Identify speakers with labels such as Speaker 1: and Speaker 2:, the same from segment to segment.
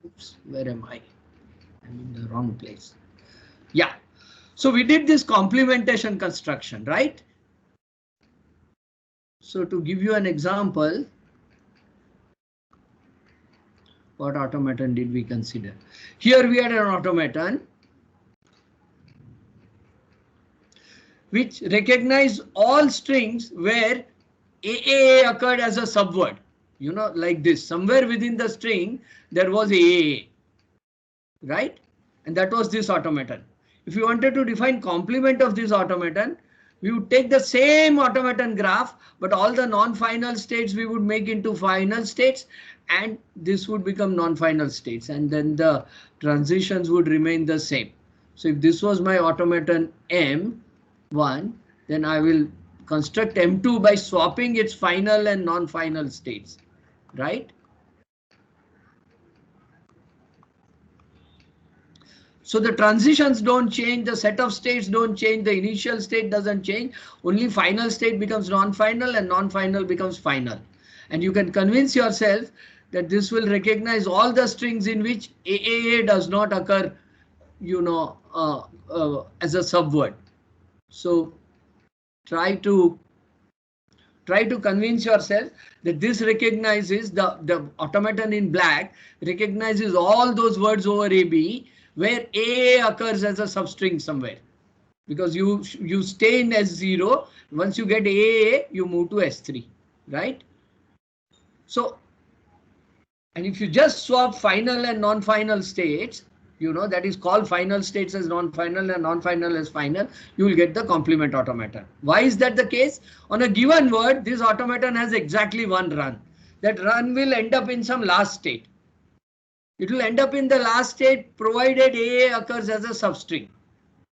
Speaker 1: Oops, where am I? I'm in the wrong place. Yeah. So we did this complementation construction, right? So to give you an example, what automaton did we consider? Here we had an automaton which recognized all strings where AAA occurred as a subword. You know, like this. Somewhere within the string, there was AAA, right? And that was this automaton. If you wanted to define complement of this automaton, we would take the same automaton graph, but all the non-final states we would make into final states, and this would become non-final states, and then the transitions would remain the same. So if this was my automaton M1, then I will construct M2 by swapping its final and non-final states, right? So the transitions don't change, the set of states don't change, the initial state doesn't change, only final state becomes non-final and non-final becomes final. And you can convince yourself that this will recognize all the strings in which AAA does not occur, you know, as a subword. So try to convince yourself that this recognizes the automaton in black recognizes all those words over AB where A occurs as a substring somewhere, because you stay in S0. Once you get A, you move to S3, right? So, and if you just swap final and non-final states, you know, that is called final states as non-final and non-final as final, you will get the complement automaton. Why is that the case? On a given word, this automaton has exactly one run. That run will end up in some last state. It will end up in the last state provided A occurs as a substring.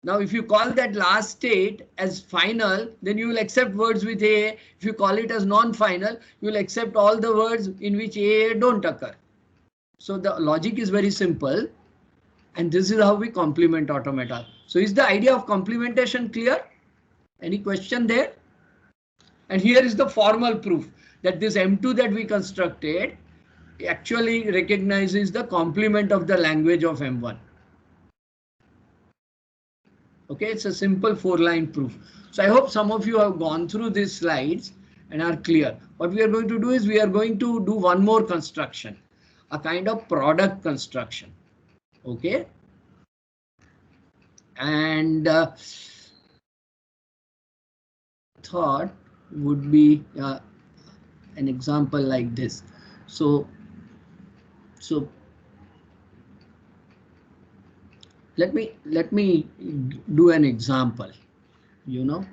Speaker 1: Now, if you call that last state as final, then you will accept words with A. If you call it as non-final, you will accept all the words in which A don't occur. So the logic is very simple. And this is how we complement automata. So is the idea of complementation clear? Any question there? And here is the formal proof that this M2 that we constructed actually recognizes the complement of the language of M1. Okay, it's a simple 4-line proof. So I hope some of you have gone through these slides and are clear. What we are going to do is we are going to do one more construction, a kind of product construction. Okay. And thought would be an example like this. So let me do an example, you know,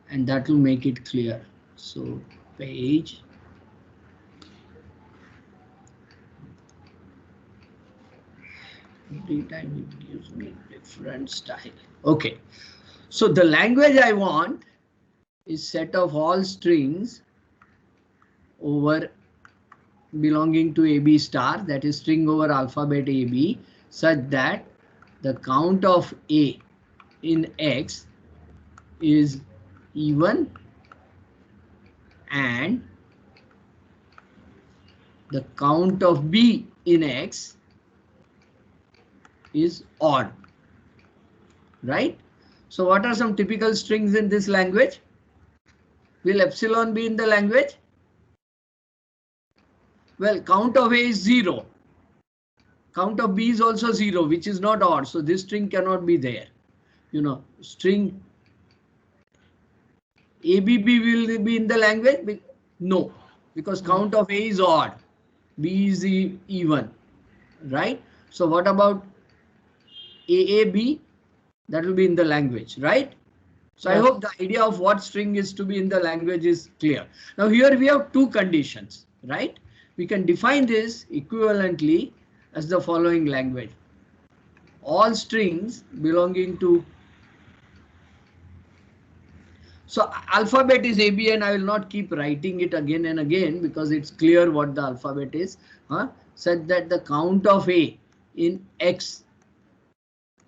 Speaker 1: and that will make it clear. So page. Every time it gives me different style. Okay, so the language I want is set of all strings over belonging to AB star, that is string over alphabet AB, such that the count of A in X is even and the count of B in X is odd, right? So what are some typical strings in this language? Will epsilon be in the language? Well, count of A is 0. Count of B is also 0, which is not odd. So this string cannot be there. You know, string ABB will be in the language? No, because count of A is odd. B is even, right? So what about AAB? That will be in the language, right? So yes. I hope the idea of what string is to be in the language is clear. Now here we have two conditions, right? We can define this equivalently as the following language. All strings belonging to, so alphabet is AB, and I will not keep writing it again and again because it's clear what the alphabet is, such that the count of A in X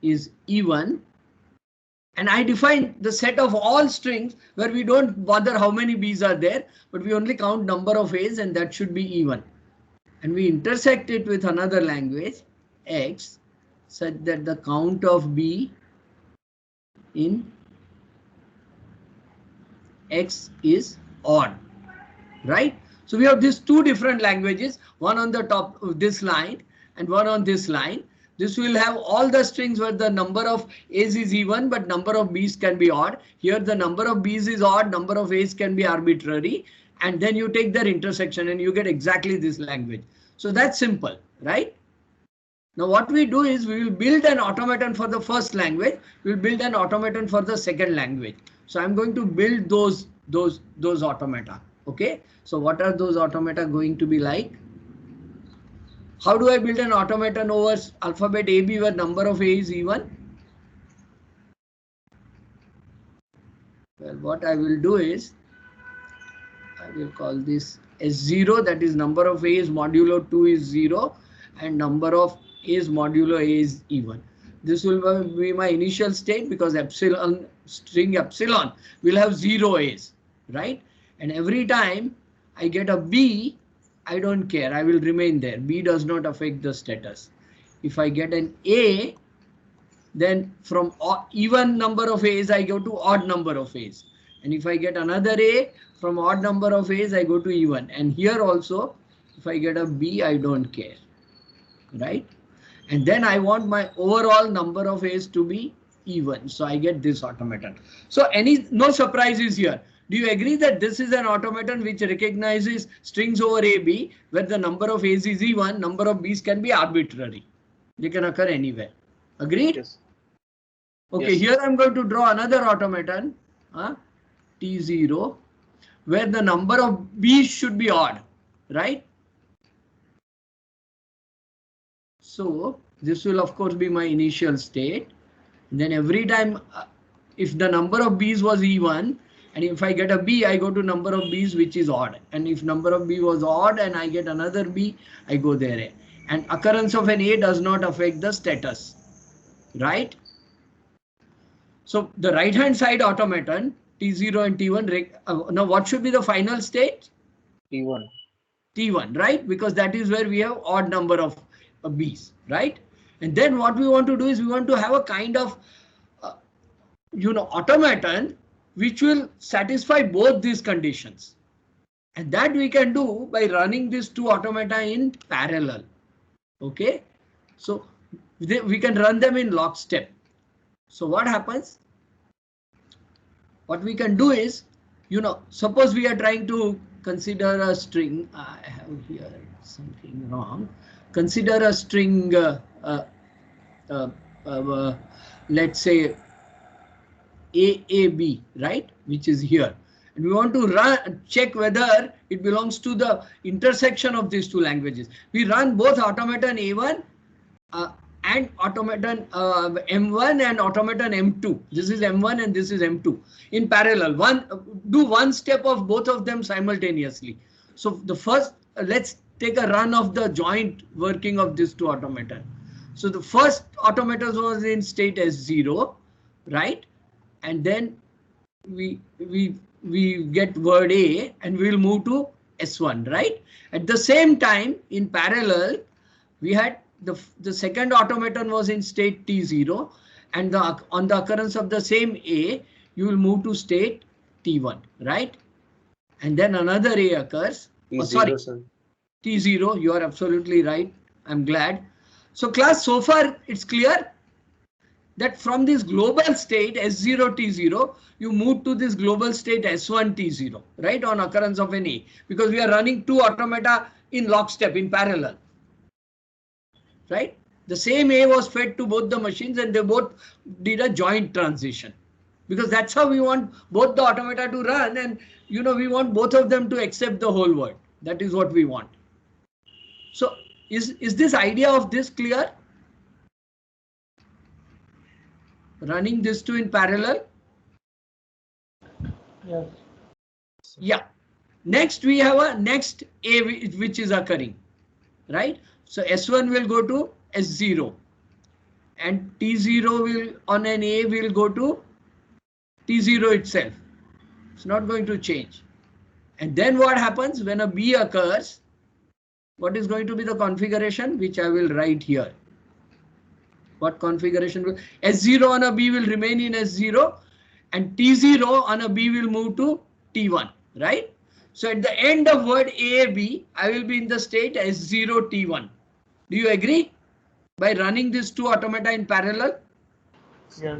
Speaker 1: is even. And I define the set of all strings where we don't bother how many B's are there, but we only count number of A's, and that should be even. And we intersect it with another language X such that the count of B in X is odd, right? So we have these two different languages, one on the top of this line and one on this line. This will have all the strings where the number of A's is even, but number of B's can be odd. Here the number of B's is odd, number of A's can be arbitrary. And then you take their intersection and you get exactly this language. So that's simple, right? Now what we do is we will build an automaton for the first language. We'll build an automaton for the second language. So I'm going to build those automata. Okay. So what are those automata going to be like? How do I build an automaton over alphabet AB where number of A is even? Well, what I will do is I will call this S0, that is number of A's modulo 2 is 0 and number of A's modulo A is even. This will be my initial state because epsilon, string epsilon will have 0 A's, right? And every time I get a B, I don't care, I will remain there. B does not affect the status. If I get an A, then from even number of A's, I go to odd number of A's. And if I get another A, from odd number of A's, I go to even. And here also, if I get a B, I don't care, right? And then I want my overall number of A's to be even. So I get this automaton. So no surprises here. Do you agree that this is an automaton which recognizes strings over AB where the number of A's is even, number of B's can be arbitrary. They can occur anywhere. Agreed? Yes. Okay, yes. Here I'm going to draw another automaton, T0, where the number of B's should be odd, right? So this will of course be my initial state. Then every time if the number of B's was even, and if I get a B, I go to number of B's which is odd. And if number of B was odd and I get another B, I go there. And occurrence of an A does not affect the status, right? So the right hand side automaton, T0 and T1, now what should be the final state?
Speaker 2: T1.
Speaker 1: T1, right? Because that is where we have odd number of B's, right? And then what we want to do is we want to have a kind of, automaton which will satisfy both these conditions. And that we can do by running these two automata in parallel. Okay, so we can run them in lockstep. So what happens? What we can do is, suppose we are trying to consider a string. I have here something wrong. Consider a string, let's say AAB, right, which is here. And we want to check whether it belongs to the intersection of these two languages. We run both automaton A1 and automaton M1 and automaton M2. This is M1 and this is M2 in parallel. Do one step of both of them simultaneously. So the first, let's take a run of the joint working of these two automaton. So the first automaton was in state S0, right? And then we get word A and we will move to S1, right? At the same time, in parallel, we had the second automaton was in state T0, and on the occurrence of the same A, you will move to state T1, right? And then another A occurs.
Speaker 2: T0,
Speaker 1: T0, you are absolutely right. I'm glad. So class, so far it's clear that from this global state S0 T0, you move to this global state S1 T0, right, on occurrence of an A, because we are running two automata in lockstep, in parallel, right? The same A was fed to both the machines and they both did a joint transition, because that's how we want both the automata to run, and we want both of them to accept the whole world. That is what we want. So is this idea of this clear? Running these two in parallel?
Speaker 2: Yes.
Speaker 1: Yeah. Next we have a next A which is occurring, right? So S1 will go to S0 and T0 will on an A will go to T0 itself. It's not going to change. And then what happens when a B occurs? What is going to be the configuration, which I will write here? What configuration will S0 on a B will remain in S0 and T0 on a B will move to T1, right? So at the end of word A, I will be in the state S0 T1. Do you agree? By running these two automata in parallel?
Speaker 2: Yes.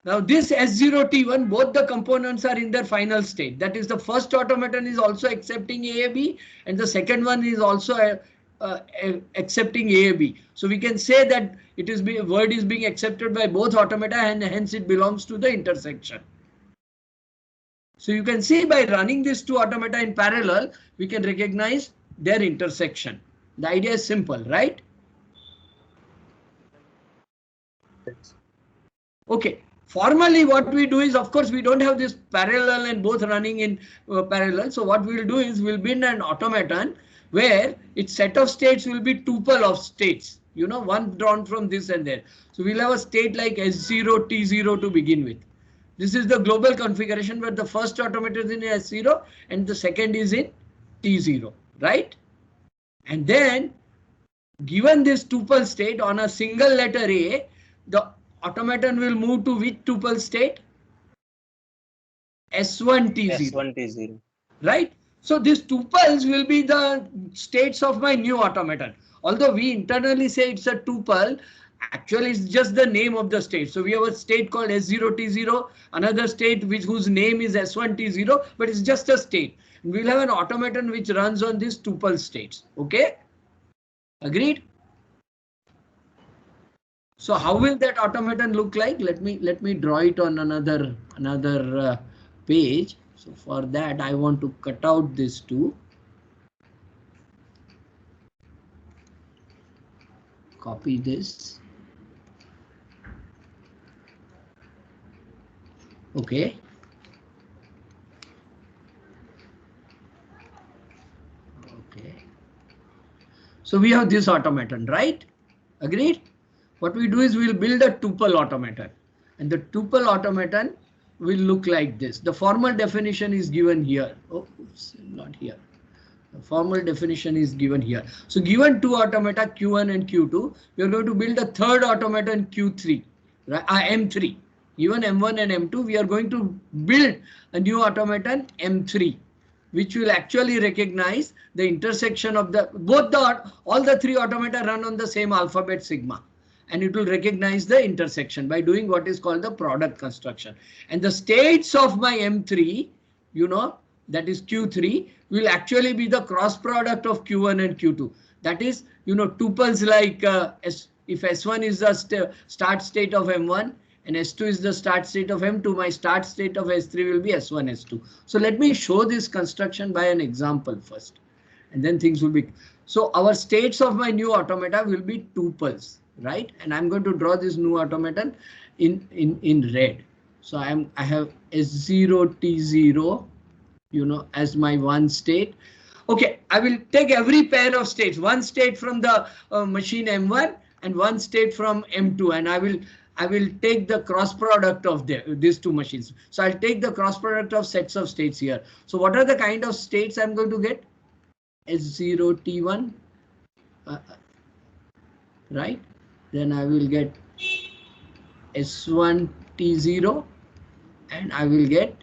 Speaker 1: Now this S0 T1, both the components are in their final state. That is, the first automaton is also accepting AAB and the second one is also accepting AAB. So we can say that word is being accepted by both automata and hence it belongs to the intersection. So you can see by running these two automata in parallel, we can recognize their intersection. The idea is simple, right?
Speaker 2: Yes.
Speaker 1: Okay. Formally, what we do is, of course, we don't have this parallel and both running in parallel. So what we'll do is we'll build an automaton where its set of states will be tuple of states, you know, one drawn from this and there. So we'll have a state like S0, T0 to begin with. This is the global configuration where the first automaton is in S0 and the second is in T0, right? And then given this tuple state on a single letter A, the automaton will move to which tuple state? S1 T0.
Speaker 2: S1 T0.
Speaker 1: Right? So these tuples will be the states of my new automaton. Although we internally say it's a tuple, actually it's just the name of the state. So we have a state called S0 T0, another state whose name is S1 T0, but it's just a state. We'll have an automaton which runs on these tuple states. Okay? Agreed? So how will that automaton look like? Let me draw it on another page. So for that I want to cut out this two. Copy this. Okay. Okay. So we have this automaton, right? Agreed? What we do is we'll build a tuple automaton, and the tuple automaton will look like this. The formal definition is given here. Oh, oops, not here. The formal definition is given here. So given two automata Q1 and Q2, we are going to build a third automaton Q3, right? M3. Given M1 and M2, we are going to build a new automaton M3, which will actually recognize the intersection of all the three automata run on the same alphabet sigma. And it will recognize the intersection by doing what is called the product construction. And the states of my M3, you know, that is Q3, will actually be the cross product of Q1 and Q2. That is, you know, tuples like if S1 is the start state of M1 and S2 is the start state of M2, my start state of S3 will be S1, S2. So let me show this construction by an example first, and then things will be. So our states of my new automata will be tuples, right? And I'm going to draw this new automaton in red. So I have S0 T0, you know, as my one state. Okay, I will take every pair of states, one state from the machine M1 and one state from M2, and I will take the cross product of these two machines. So I'll take the cross product of sets of states here. So what are the kind of states I'm going to get? S0 T1, right? Then I will get S1 T0 and I will get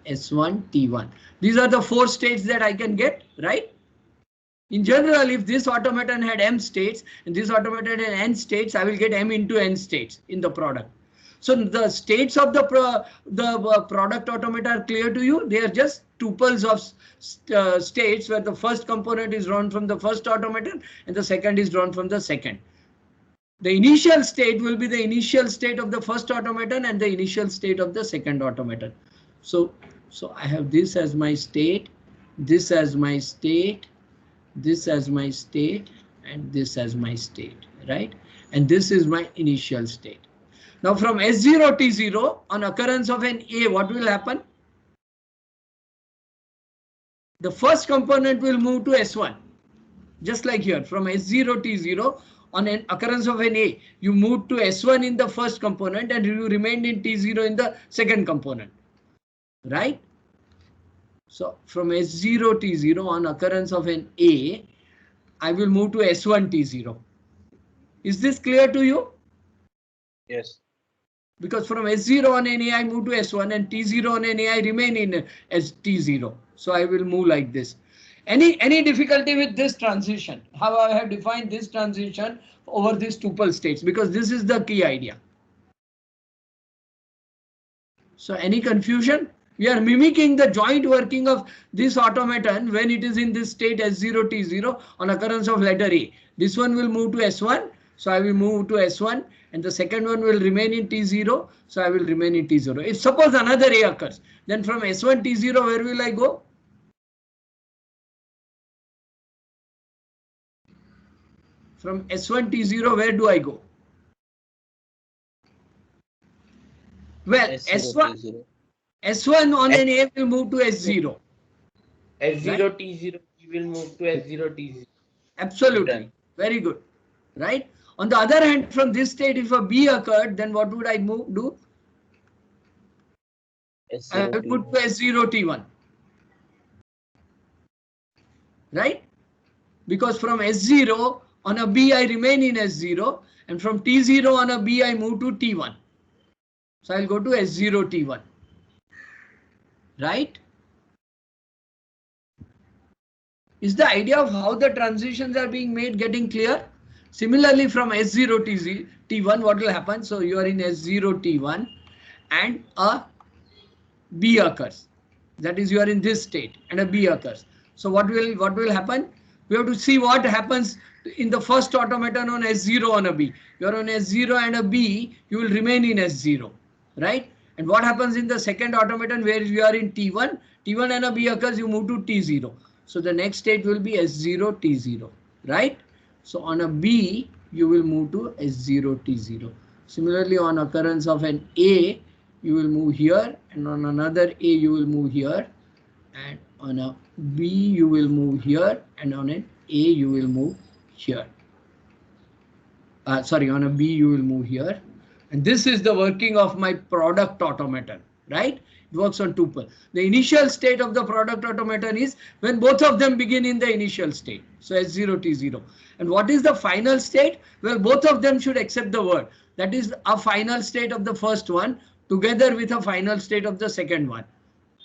Speaker 1: S1 T1. These are the four states that I can get, right? In general, if this automaton had M states and this automaton had N states, I will get M into N states in the product. So the states of the product automata are clear to you. They are just tuples of states where the first component is drawn from the first automaton and the second is drawn from the second. The initial state will be the initial state of the first automaton and the initial state of the second automaton. So I have this as my state, this as my state, this as my state, and this as my state, right? And this is my initial state. Now from S0 T0, on occurrence of an A, what will happen? The first component will move to S1, just like here. From S0 T0, on an occurrence of an A, you move to S1 in the first component and you remained in T0 in the second component, right? So from S0 T0, on occurrence of an A, I will move to S1 T0. Is this clear to you?
Speaker 2: Yes.
Speaker 1: Because from S0 on NA I move to S1 and T0 on NA I remain in as T0. So I will move like this. Any difficulty with this transition? How I have defined this transition over these tuple states, because this is the key idea. So any confusion? We are mimicking the joint working of this automaton when it is in this state S0 T0 on occurrence of letter A. This one will move to S1. So I will move to S1 and the second one will remain in T0. So I will remain in T0. If suppose another A occurs, then from S1 T0, where will I go? From S1 T0, where do I go? Well,
Speaker 2: S0
Speaker 1: S1 on an A will move to S0.
Speaker 2: S0
Speaker 1: Right?
Speaker 2: T0 we will move to S0 T0.
Speaker 1: Absolutely.
Speaker 2: Done.
Speaker 1: Very good. Right? On the other hand, from this state, if a B occurred, then what would I do? I
Speaker 2: S0
Speaker 1: would put to S0 T1. Right? Because from S0 on a B I remain in S0 and from T0 on a B I move to T1. So I'll go to S0 T1. Right? Is the idea of how the transitions are being made getting clear? Similarly, from S0 T1, what will happen? So you are in S0 T1 and a B occurs. That is, you are in this state and a B occurs. So what will happen? We have to see what happens in the first automaton on S0 on a B. You are on S0 and a B, you will remain in S0, right? And what happens in the second automaton where you are in T1? T1 and a B occurs, you move to T0. So the next state will be S0 T0, right? So on a B, you will move to S0 T0. Similarly, on occurrence of an A, you will move here, and on another A you will move here, and on a B you will move here, and on an A you will move here. On a B you will move here, and this is the working of my product automaton, right? It works on tuple. The initial state of the product automaton is when both of them begin in the initial state. So S0 T0. And what is the final state? Well, both of them should accept the word. That is a final state of the first one together with a final state of the second one.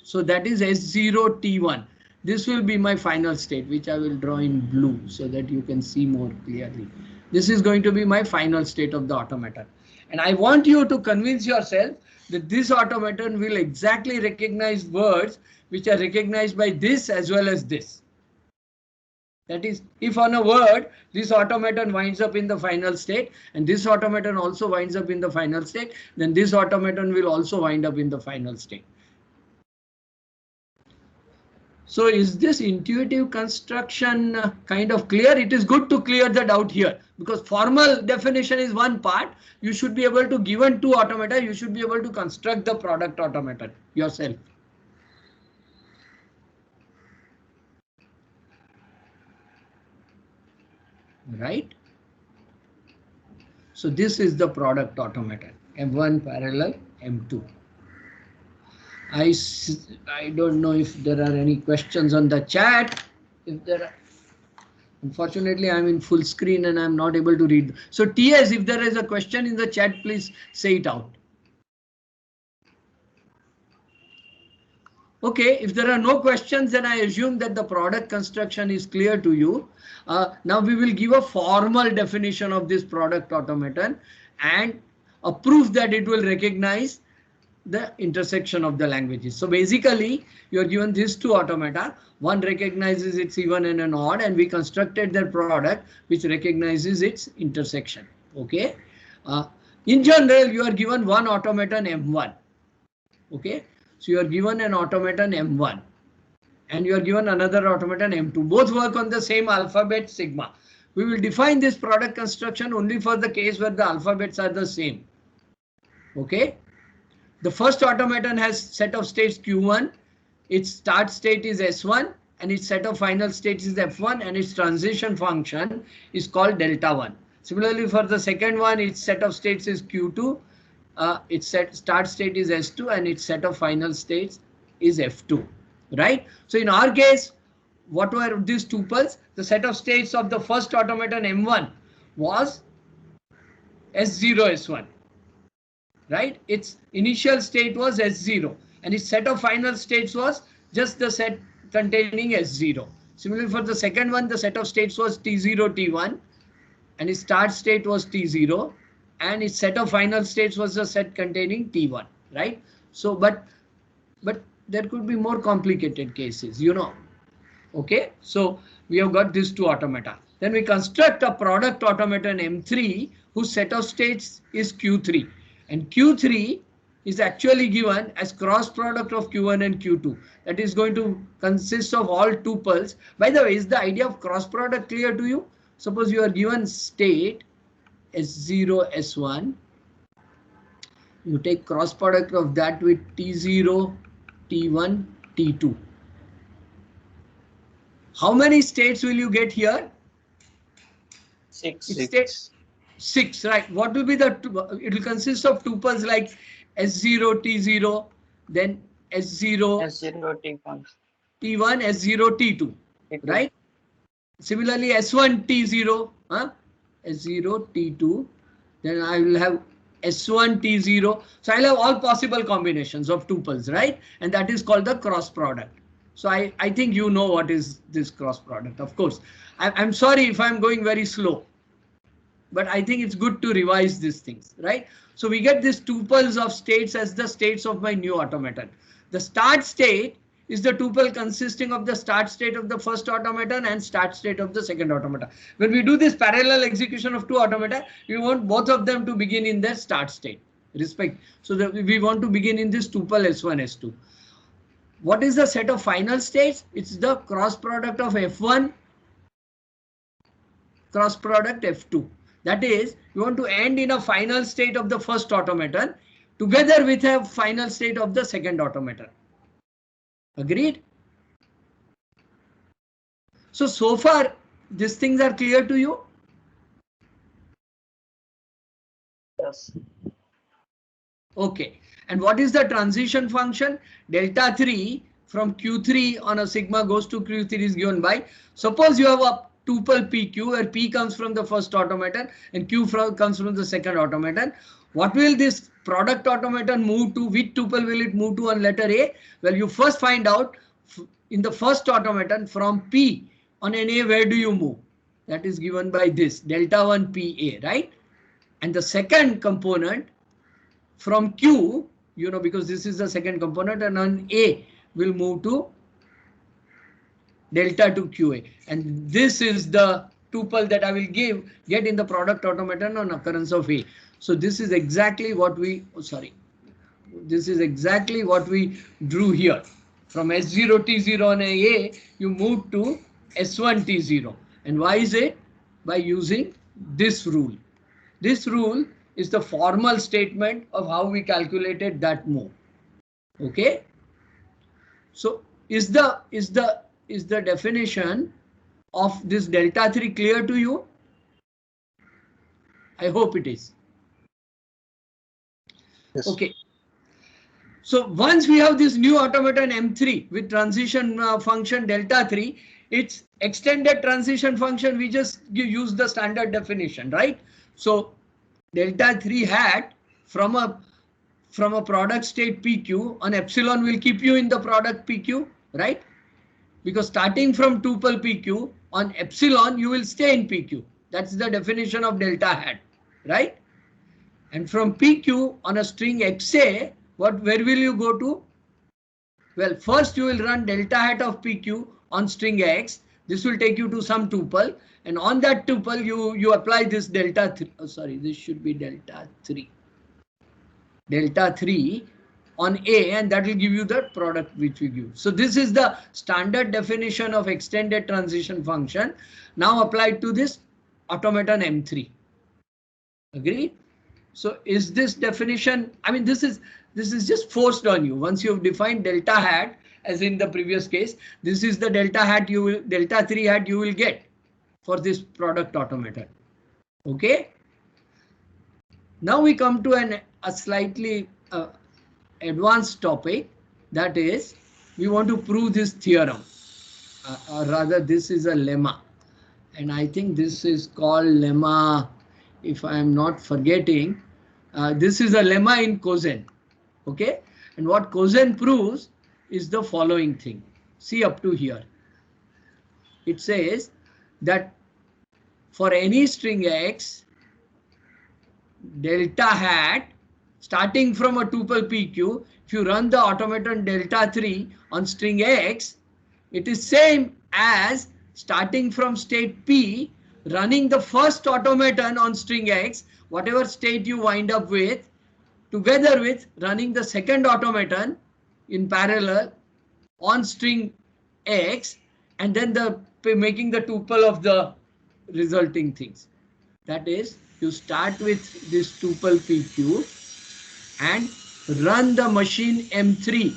Speaker 1: So that is S0 T1. This will be my final state, which I will draw in blue so that you can see more clearly. This is going to be my final state of the automaton. And I want you to convince yourself that this automaton will exactly recognize words which are recognized by this as well as this. That is, if on a word, this automaton winds up in the final state and this automaton also winds up in the final state, then this automaton will also wind up in the final state. So is this intuitive construction kind of clear? It is good to clear the doubt here, because formal definition is one part. You should be able to, given two automata, you should be able to construct the product automaton yourself. Right? So this is the product automaton, M1 parallel M2. I don't know if there are any questions on the chat. If there are, unfortunately, I'm in full screen and I'm not able to read. So TS, if there is a question in the chat, please say it out. Okay, if there are no questions, then I assume that the product construction is clear to you. Now we will give a formal definition of this product automaton and a proof that it will recognize the intersection of the languages. So basically, you are given these two automata. One recognizes its even and an odd, and we constructed their product which recognizes its intersection. Okay. In general, you are given one automaton M1. Okay. So you are given an automaton M1 and you are given another automaton M2. Both work on the same alphabet sigma. We will define this product construction only for the case where the alphabets are the same. Okay. The first automaton has set of states Q1. Its start state is S1 and its set of final states is F1 and its transition function is called delta 1. Similarly, for the second one, its set of states is Q2. Its start state is S2 and its set of final states is F2, right? So in our case, what were these tuples? The set of states of the first automaton M1 was S0, S1. Right? Its initial state was S0 and its set of final states was just the set containing S0. Similarly, for the second one, the set of states was T0, T1 and its start state was T0 and its set of final states was the set containing T1. Right? So, but there could be more complicated cases, you know. Okay, so we have got these two automata. Then we construct a product automaton M3 whose set of states is Q3. And Q3 is actually given as cross product of Q1 and Q2. That is going to consist of all tuples. By the way, is the idea of cross product clear to you? Suppose you are given state S0, S1. You take cross product of that with T0, T1, T2. How many states will you get here?
Speaker 2: 6.
Speaker 1: Six, right? What will be the? It will consist of tuples like S0, T0, then S0,
Speaker 3: S0
Speaker 1: T1, S0, T2, right? Similarly, S1, T0, S0, T2, then I will have S1, T0. So I'll have all possible combinations of tuples, right? And that is called the cross product. So I think you know what is this cross product. Of course, I'm sorry if I'm going very slow, but I think it's good to revise these things, right? So we get these tuples of states as the states of my new automaton. The start state is the tuple consisting of the start state of the first automaton and start state of the second automaton. When we do this parallel execution of two automata, we want both of them to begin in their start state. So that we want to begin in this tuple S1, S2. What is the set of final states? It's the cross product of F1 cross product F2. That is, you want to end in a final state of the first automaton together with a final state of the second automaton. Agreed? So far, these things are clear to you?
Speaker 3: Yes.
Speaker 1: Okay. And what is the transition function? Delta 3 from Q3 on a sigma goes to Q3 is given by, suppose you have a tuple PQ where P comes from the first automaton and Q comes from the second automaton. What will this product automaton move to? Which tuple will it move to on letter A? Well, you first find out in the first automaton from P on an A, where do you move? That is given by this delta 1 PA, right? And the second component from Q, you know, because this is the second component, and on A will move to delta 2 QA. And this is the tuple that I will get in the product automaton on occurrence of A. So this is exactly what we, this is exactly what we drew here. From S0 T0 on A, you move to S1 T0. And why is it? By using this rule. This rule is the formal statement of how we calculated that move. Okay. So is the definition of this delta 3 clear to you? I hope it is.
Speaker 2: Yes.
Speaker 1: Okay. So once we have this new automaton M3 with transition function delta 3, its extended transition function, we just use the standard definition, right? So delta 3 hat from a product state PQ on epsilon will keep you in the product PQ, right? Because starting from tuple PQ on epsilon, you will stay in PQ. That's the definition of delta hat, right? And from PQ on a string XA, where will you go to? Well, first you will run delta hat of PQ on string X. This will take you to some tuple, and on that tuple you apply this delta 3. Oh, sorry, this should be delta 3. Delta 3 on A, and that will give you the product which we give. So this is the standard definition of extended transition function now applied to this automaton M3. Agreed? So is this definition, I mean, this is just forced on you. Once you have defined delta hat, as in the previous case, this is the delta 3 hat you will get for this product automaton. Okay. Now we come to a slightly advanced topic, that is, we want to prove this theorem, or rather this is a lemma, and I think this is called lemma if I am not forgetting, this is a lemma in Cosen. Okay, and what Cosen proves is the following thing. See up to here. It says that for any string x, delta hat starting from a tuple PQ, if you run the automaton delta 3 on string x, it is same as starting from state P, running the first automaton on string x, whatever state you wind up with, together with running the second automaton in parallel on string x, and then making the tuple of the resulting things. That is, you start with this tuple PQ and run the machine M3,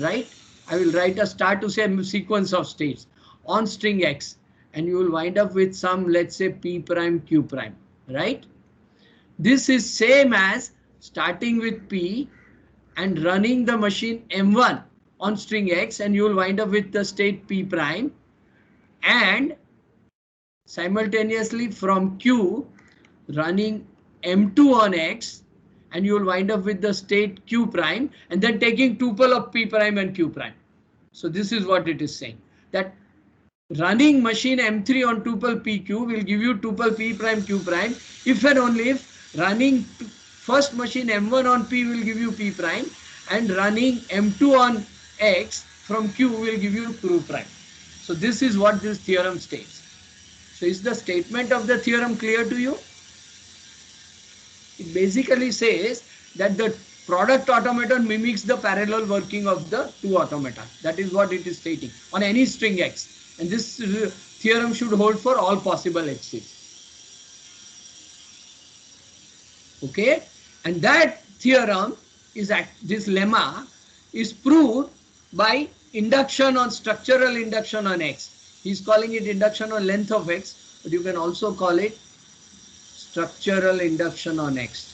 Speaker 1: right? I will write a start to say sequence of states on string x, and you will wind up with some, let's say, P prime Q prime, right? This is same as starting with P and running the machine M1 on string x, and you will wind up with the state P prime, and simultaneously from Q running M2 on X, and you will wind up with the state Q prime, and then taking tuple of P prime and Q prime. So this is what it is saying, that running machine M3 on tuple PQ will give you tuple P prime Q prime if and only if running first machine M1 on P will give you P prime, and running M2 on X from Q will give you Q prime. So this is what this theorem states. So is the statement of the theorem clear to you? It basically says that the product automaton mimics the parallel working of the two automata. That is what it is stating on any string x. And this theorem should hold for all possible x's. Okay? And that theorem is this lemma is proved by induction on structural induction on x. He's calling it induction on length of x, but you can also call it structural induction on x.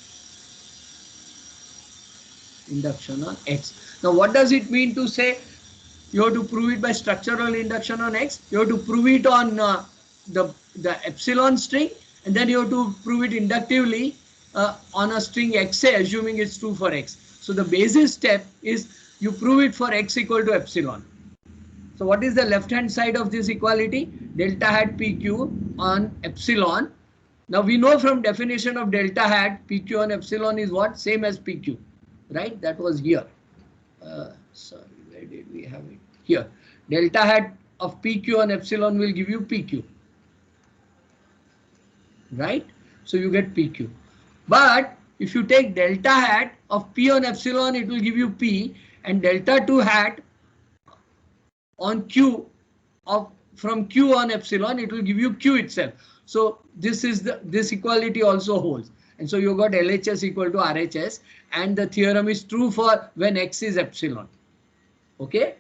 Speaker 1: Induction on x. Now what does it mean to say you have to prove it by structural induction on x? You have to prove it on the epsilon string, and then you have to prove it inductively on a string xa, assuming it's true for x. So the basis step is you prove it for x equal to epsilon. So what is the left hand side of this equality? Delta hat PQ on epsilon. Now we know from definition of delta hat PQ on epsilon is what? Same as PQ, right? That was here. Sorry, where did we have it? Here. Delta hat of PQ on epsilon will give you PQ, right? So you get PQ. But if you take delta hat of P on epsilon, it will give you P, and delta 2 hat on Q from Q on epsilon, it will give you Q itself. So this equality also holds, and so you got LHS equal to RHS, and the theorem is true for when x is epsilon. Okay.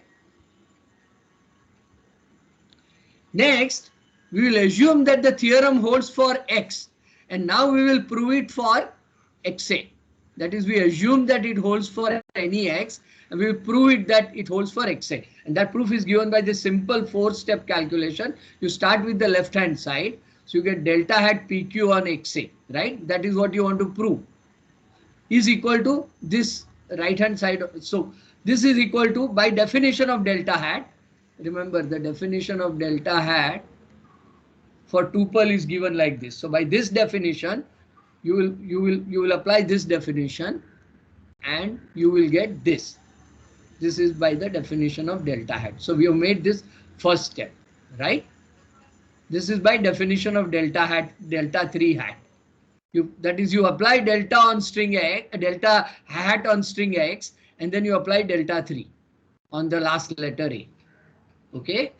Speaker 1: Next, we will assume that the theorem holds for x, and now we will prove it for xa. That is, we assume that it holds for any x, and we will prove it that it holds for xa. And that proof is given by this simple 4-step calculation. You start with the left hand side, so you get delta hat PQ on xa, right? That is what you want to prove. Is equal to this right hand side. So this is equal to, by definition of delta hat, remember the definition of delta hat for tuple is given like this. So by this definition, you will apply this definition, and you will get this. This is by the definition of delta hat. So we have made this first step, right? This is by definition of delta hat, delta 3 hat. That is, you apply delta on string x, delta hat on string x, and then you apply delta 3 on the last letter a. Okay.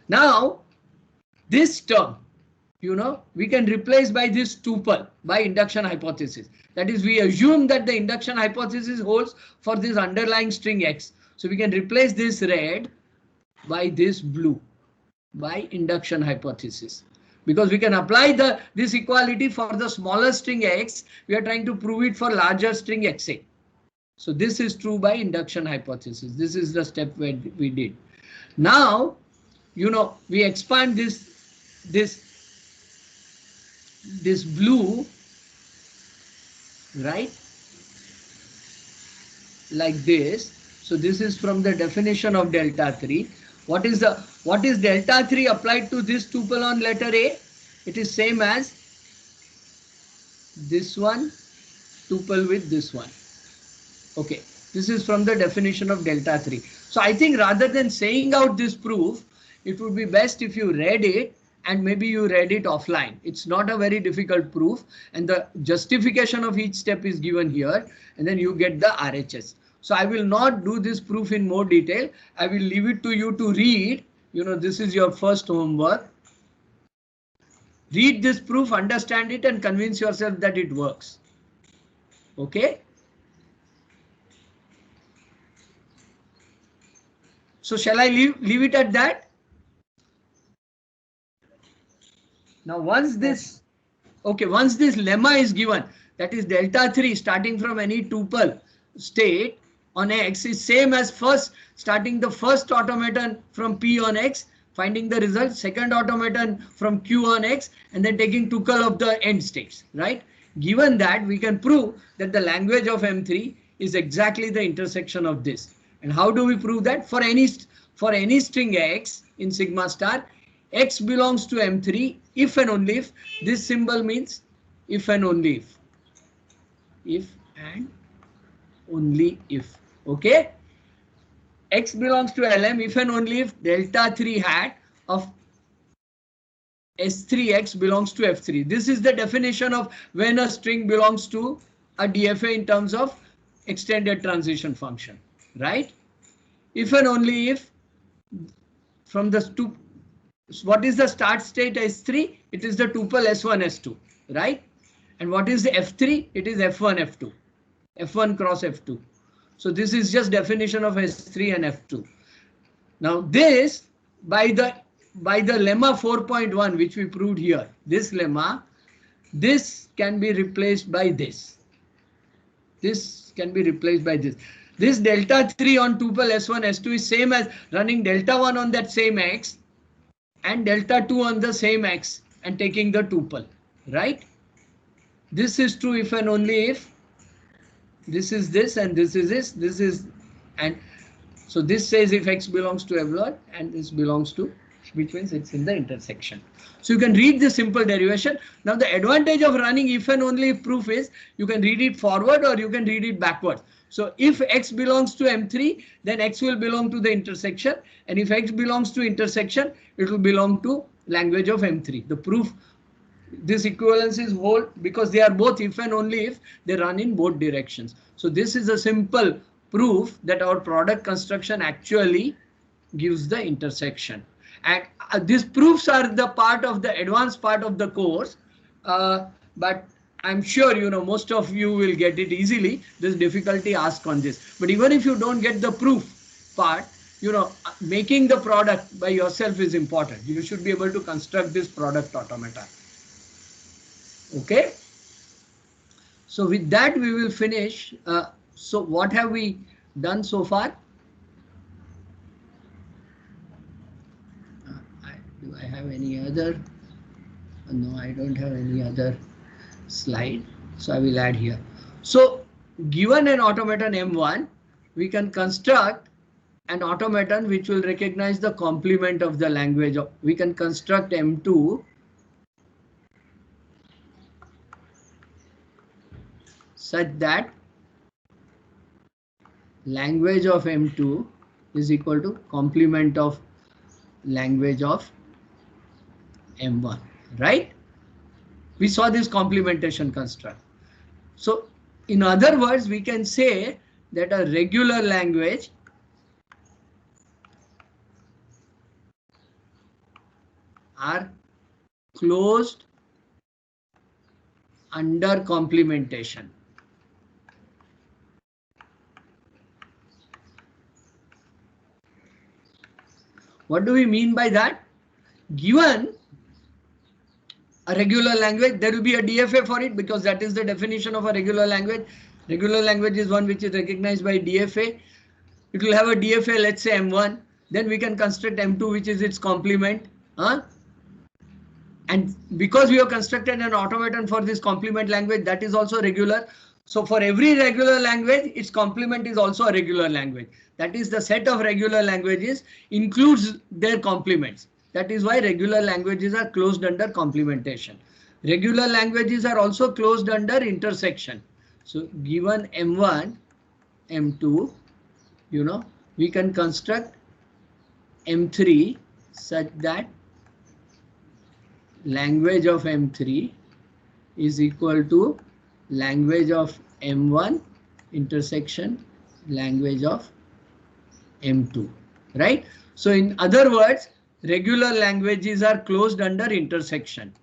Speaker 1: Now this term, we can replace by this tuple by induction hypothesis. That is, we assume that the induction hypothesis holds for this underlying string x. So we can replace this red by this blue by induction hypothesis, because we can apply this equality for the smaller string x. We are trying to prove it for larger string xa. So this is true by induction hypothesis. This is the step where we did. Now, we expand this blue right? Like this. So this is from the definition of delta 3. What is delta 3 applied to this tuple on letter A? It is same as this one tuple with this one. Okay, this is from the definition of delta 3. So I think rather than saying out this proof, it would be best if you read it and maybe you read it offline. It's not a very difficult proof, and the justification of each step is given here, and then you get the RHS. So I will not do this proof in more detail. I will leave it to you to read. You know, this is your first homework. Read this proof, understand it, and convince yourself that it works. Okay. So shall I leave it at that? Now once this lemma is given, that is delta 3 starting from any tuple state on X is same as first starting the first automaton from P on X, finding the result, second automaton from Q on X, and then taking tuple of the end states, right? Given that, we can prove that the language of M3 is exactly the intersection of this. And how do we prove that? For any string X in sigma star, X belongs to M3 if and only if. This symbol means if and only if. If and only if. Okay. X belongs to LM if and only if delta 3 hat of S3X belongs to F3. This is the definition of when a string belongs to a DFA in terms of extended transition function, right? If and only if from the what is the start state S3? It is the tuple S1, S2, right? And what is the F3? It is F1, F2, F1 cross F2. So this is just definition of S3 and F2. Now this, by the lemma 4.1, which we proved here, this lemma, this can be replaced by this. This can be replaced by this. This delta 3 on tuple S1, S2 is same as running delta 1 on that same X and delta 2 on the same X and taking the tuple, right? This is true if and only if this is this and this is this, and so this says if X belongs to F0 and this belongs to, which means it's in the intersection. So you can read the simple derivation. Now the advantage of running if and only if proof is you can read it forward or you can read it backward. So if X belongs to M3, then X will belong to the intersection, and if X belongs to intersection, it will belong to language of M3. The proof, this equivalence is whole because they are both if and only if, they run in both directions. So this is a simple proof that our product construction actually gives the intersection. And these proofs are the part of the advanced part of the course, but I'm sure you know most of you will get it easily. There's difficulty asked on this, but even if you don't get the proof part, you know, making the product by yourself is important. You should be able to construct this product automata. Okay. So with that we will finish. So what have we done so far? Do I have any other? No, I don't have any other slide. So I will add here. So given an automaton M1, we can construct an automaton which will recognize the complement of the language. We can construct M2 such that language of M2 is equal to complement of language of M1, right? We saw this complementation construct. So in other words, we can say that a regular language are closed under complementation. What do we mean by that? Given a regular language, there will be a DFA for it because that is the definition of a regular language. Regular language is one which is recognized by DFA. It will have a DFA, let's say M1. Then we can construct M2, which is its complement. And because we have constructed an automaton for this complement language, that is also regular. So for every regular language, its complement is also a regular language. That is, the set of regular languages includes their complements. That is why regular languages are closed under complementation. Regular languages are also closed under intersection. So given M1, M2, we can construct M3 such that language of M3 is equal to language of M1 intersection language of M2, right? So in other words, regular languages are closed under intersection.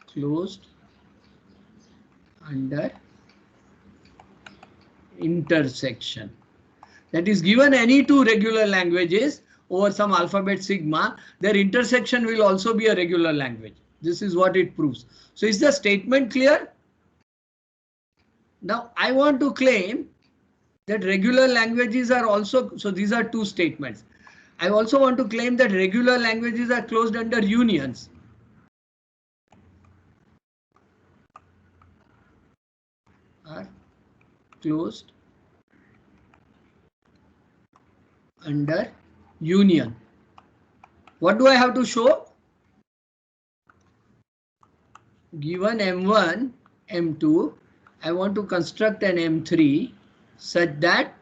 Speaker 1: Closed under intersection. That is, given any two regular languages over some alphabet sigma, their intersection will also be a regular language. This is what it proves. So is the statement clear? Now I want to claim that regular languages are also, so these are two statements. I also want to claim that regular languages are closed under unions. Are closed under union. What do I have to show? Given M1, M2, I want to construct an M3 such that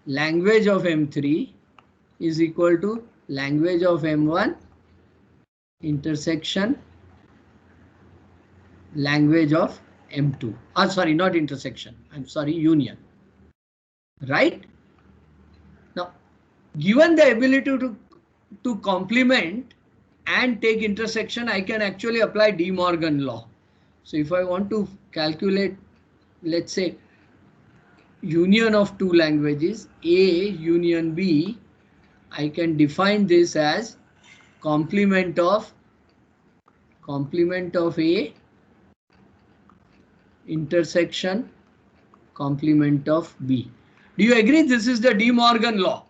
Speaker 1: language of M3 is equal to language of M1 intersection language of M2. Sorry, not intersection. I'm sorry, union. Right? Now, given the ability to complement and take intersection, I can actually apply De Morgan law. So if I want to calculate, let's say, union of two languages, A union B, I can define this as complement of A intersection complement of B. Do you agree this is the De Morgan law?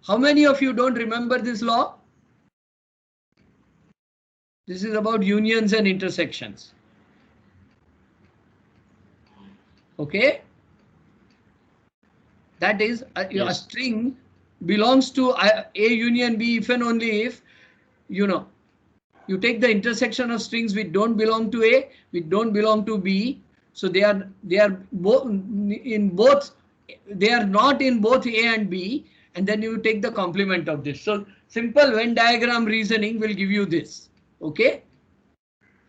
Speaker 1: How many of you don't remember this law? This is about unions and intersections. Okay? That is, a string belongs to A union B if and only if, you take the intersection of strings which don't belong to A, which don't belong to B. So they are both in both, they are not in both A and B, and then you take the complement of this. So simple Venn diagram reasoning will give you this. Okay?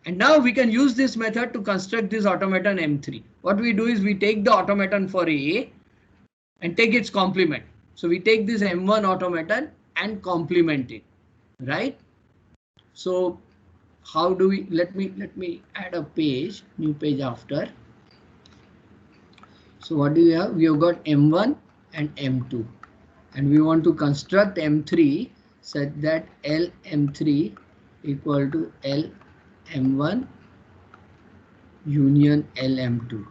Speaker 1: And now we can use this method to construct this automaton M3. What we do is we take the automaton for A and take its complement. So we take this M1 automaton and complement it, right? So how do we, let me add a page, new page after. So what do we have? We have got M1 and M2, and we want to construct M3 such that LM3 equal to LM1 union LM2.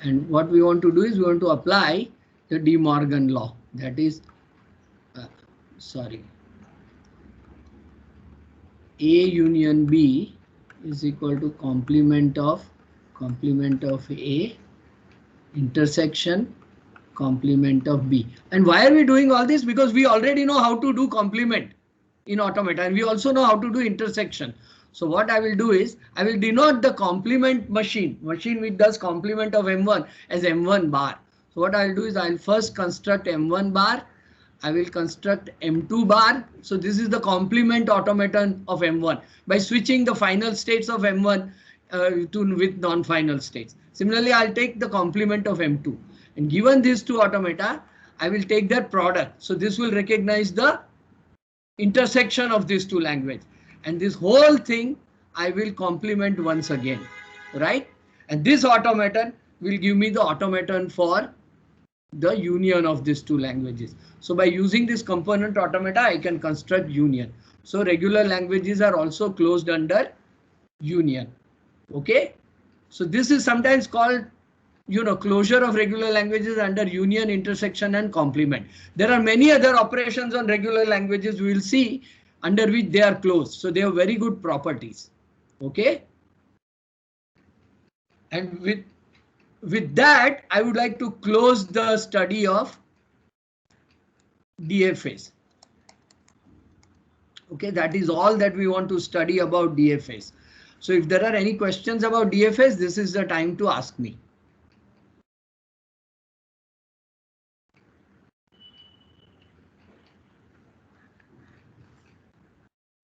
Speaker 1: And what we want to do is we want to apply the De Morgan law. That is, A union B is equal to complement of A intersection complement of B. And why are we doing all this? Because we already know how to do complement in automata, and we also know how to do intersection. So what I will do is I will denote the complement machine which does complement of M1 as M1 bar. So what I'll do is I'll first construct M1 bar. I will construct M2 bar. So this is the complement automaton of M1 by switching the final states of M1 with non-final states. Similarly, I'll take the complement of M2, and given these two automata, I will take their product. So this will recognize the intersection of these two languages, and this whole thing I will complement once again, right? And this automaton will give me the automaton for the union of these two languages. So by using this component automata, I can construct union. So regular languages are also closed under union. Okay, so this is sometimes called closure of regular languages under union, intersection and complement. There are many other operations on regular languages we will see under which they are closed. So they have very good properties. Okay. And with that, I would like to close the study of DFAs. Okay, that is all that we want to study about DFAs. So if there are any questions about DFAs, this is the time to ask me.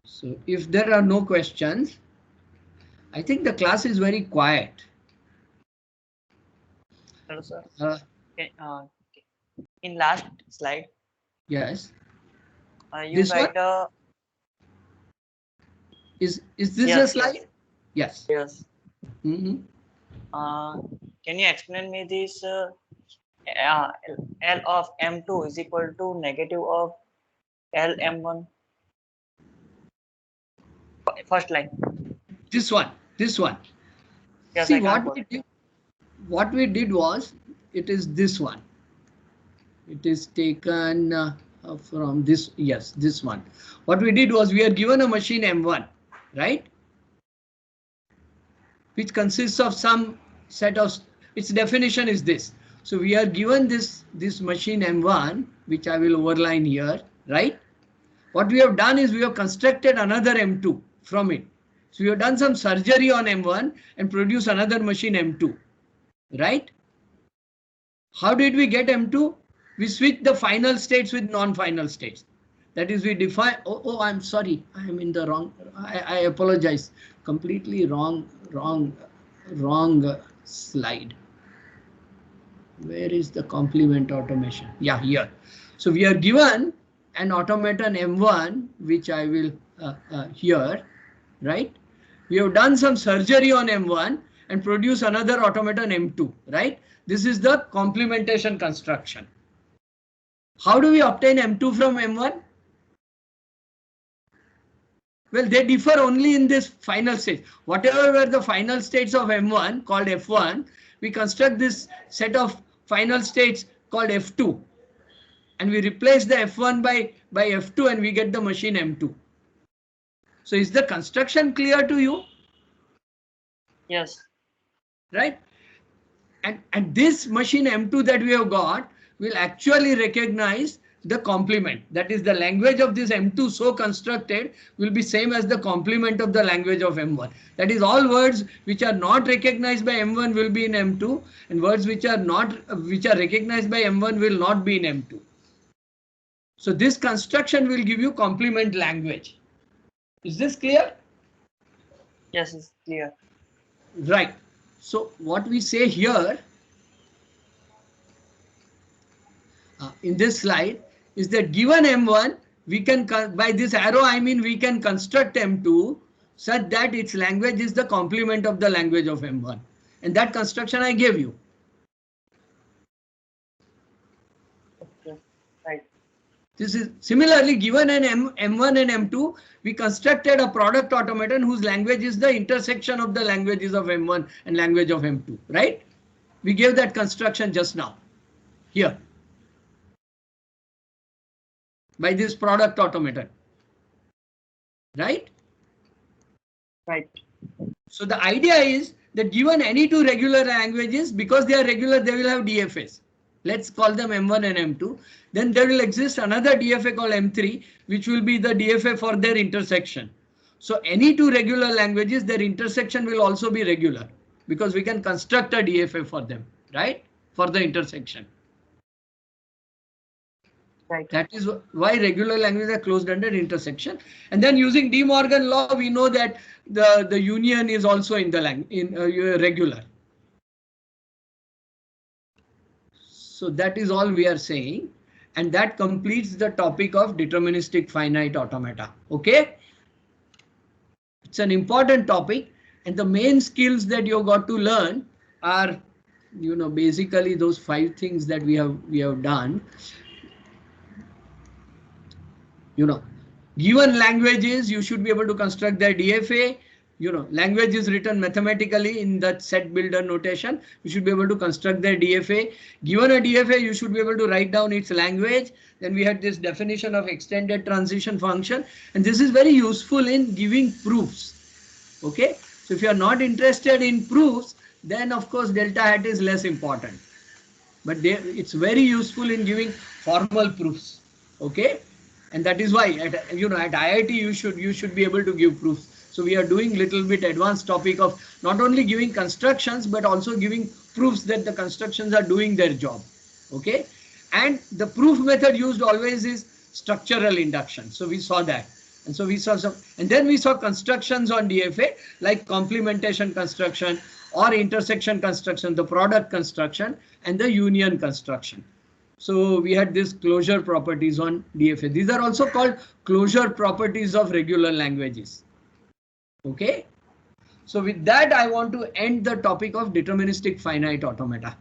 Speaker 1: So if there are no questions, I think the class is very quiet.
Speaker 3: Hello, sir. Okay, in last slide,
Speaker 1: Yes.
Speaker 3: you
Speaker 1: This
Speaker 3: write
Speaker 1: one? Is this
Speaker 3: yes,
Speaker 1: a slide? Yes.
Speaker 3: Yes.
Speaker 1: Mm-hmm.
Speaker 3: Can you explain me this? L of M2 is equal to negative of L M1. First line.
Speaker 1: This one.
Speaker 3: Yes,
Speaker 1: See,
Speaker 3: I can't
Speaker 1: what we did was, it is this one. It is taken from this. Yes, this one. What we did was, we are given a machine M1, right? Which consists of some set of, its definition is this. So we are given this machine M1, which I will overline here, right? What we have done is, we have constructed another M2 from it. So we have done some surgery on M1 and produce another machine M2, right? How did we get M2? We switch the final states with non-final states. That is, we define, I'm sorry, I am in the wrong, I apologize, completely wrong slide. Where is the complement automation? Yeah, here. So we are given an automaton M1, which I will here, right? We have done some surgery on M1 and produce another automaton M2, right? This is the complementation construction. How do we obtain M2 from M1? Well, they differ only in this final state. Whatever were the final states of M1 called F1, we construct this set of final states called F2. And we replace the F1 by F2 and we get the machine M2. So is the construction clear to you?
Speaker 3: Yes.
Speaker 1: Right? And this machine M2 that we have got will actually recognize the complement. That is, the language of this M2 so constructed will be same as the complement of the language of M1. That is, all words which are not recognized by M1 will be in M2, and words which are recognized by M1 will not be in M2. So this construction will give you complement language. Is this clear?
Speaker 3: Yes, it's clear.
Speaker 1: Right. So what we say here in this slide is that given M1, we can, by this arrow I mean we can construct M2 such that its language is the complement of the language of M1. And that construction I gave you.
Speaker 3: Okay. Right.
Speaker 1: This is similarly given an M1 and M2, we constructed a product automaton whose language is the intersection of the languages of M1 and language of M2, right? We gave that construction just now here by this product automaton, right?
Speaker 3: Right.
Speaker 1: So the idea is that given any two regular languages, because they are regular, they will have DFAs. Let's call them M1 and M2. Then there will exist another DFA called M3, which will be the DFA for their intersection. So any two regular languages, their intersection will also be regular, because we can construct a DFA for them, right? For the intersection.
Speaker 3: Right.
Speaker 1: That is why regular languages are closed under intersection. And then using De Morgan law, we know that the union is also in the regular. So that is all we are saying. And that completes the topic of deterministic finite automata. Okay. It's an important topic, and the main skills that you got to learn are, basically those 5 things that we have done. Given languages, you should be able to construct their DFA. language is written mathematically in that set builder notation. You should be able to construct their DFA. Given a DFA, you should be able to write down its language. Then we had this definition of extended transition function. And this is very useful in giving proofs. Okay. So if you are not interested in proofs, then of course delta hat is less important. But it's very useful in giving formal proofs. Okay. And that is why at IIT you should be able to give proofs. So we are doing little bit advanced topic of not only giving constructions but also giving proofs that the constructions are doing their job. Okay. And the proof method used always is structural induction. So we saw that. And so we saw some, and then we saw constructions on DFA like complementation construction or intersection construction, the product construction and the union construction. So we had this closure properties on DFA. These are also called closure properties of regular languages. Okay. So with that, I want to end the topic of deterministic finite automata.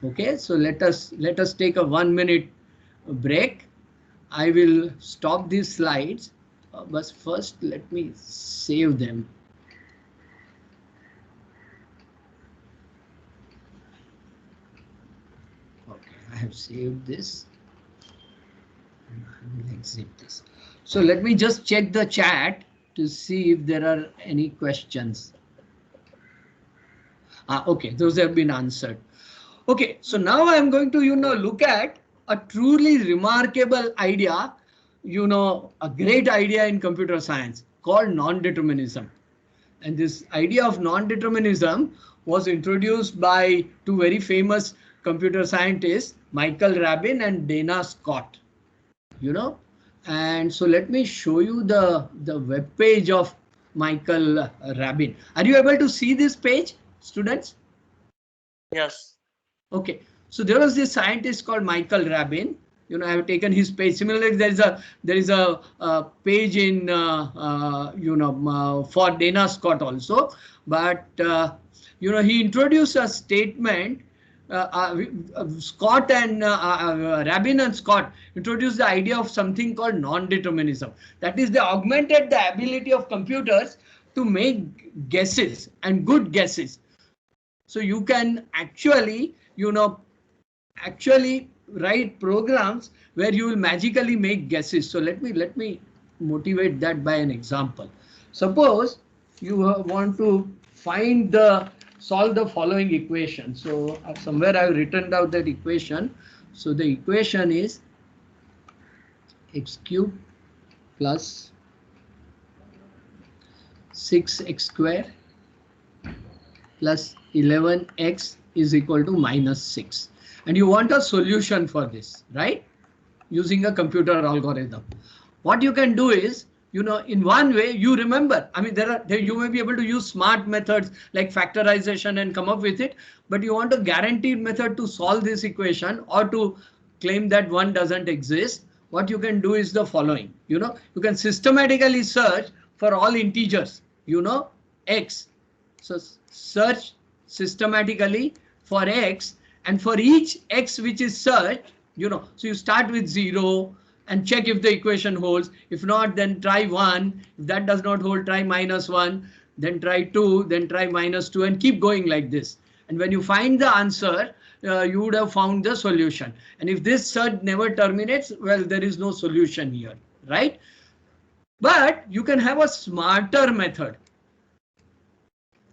Speaker 1: Okay. So let us take a 1 minute break. I will stop these slides, but first let me save them. Okay, I have saved this. I will exit this. So let me just check the chat to see if there are any questions. Okay, those have been answered. Okay, so now I am going to look at a truly remarkable idea, a great idea in computer science called non-determinism. And this idea of non-determinism was introduced by two very famous computer scientists, Michael Rabin and Dana Scott. And so let me show you the web page of Michael Rabin. Are you able to see this page, students?
Speaker 3: Yes.
Speaker 1: Okay, so there was this scientist called Michael Rabin. I have taken his page. Similarly, there is a page in for Dana Scott also. But he introduced a statement. Scott and Rabin and Scott introduced the idea of something called non-determinism. That is, they augmented the ability of computers to make guesses and good guesses. So you can actually write programs where you will magically make guesses. So let me motivate that by an example. Suppose you want to solve the following equation. So somewhere I've written down that equation. So the equation is x cubed plus 6x square plus 11x is equal to minus 6. And you want a solution for this, right? Using a computer algorithm. What you can do is, in one way, you remember, I mean, you may be able to use smart methods like factorization and come up with it, but you want a guaranteed method to solve this equation or to claim that one doesn't exist. What you can do is the following, you can systematically search for all integers, x. So search systematically for x, and for each x which is searched, so you start with 0 and check if the equation holds. If not, then try 1. If that does not hold, try -1, then try 2, then try -2, and keep going like this. And when you find the answer, you would have found the solution. And if this search never terminates, well, there is no solution here, right? But you can have a smarter method.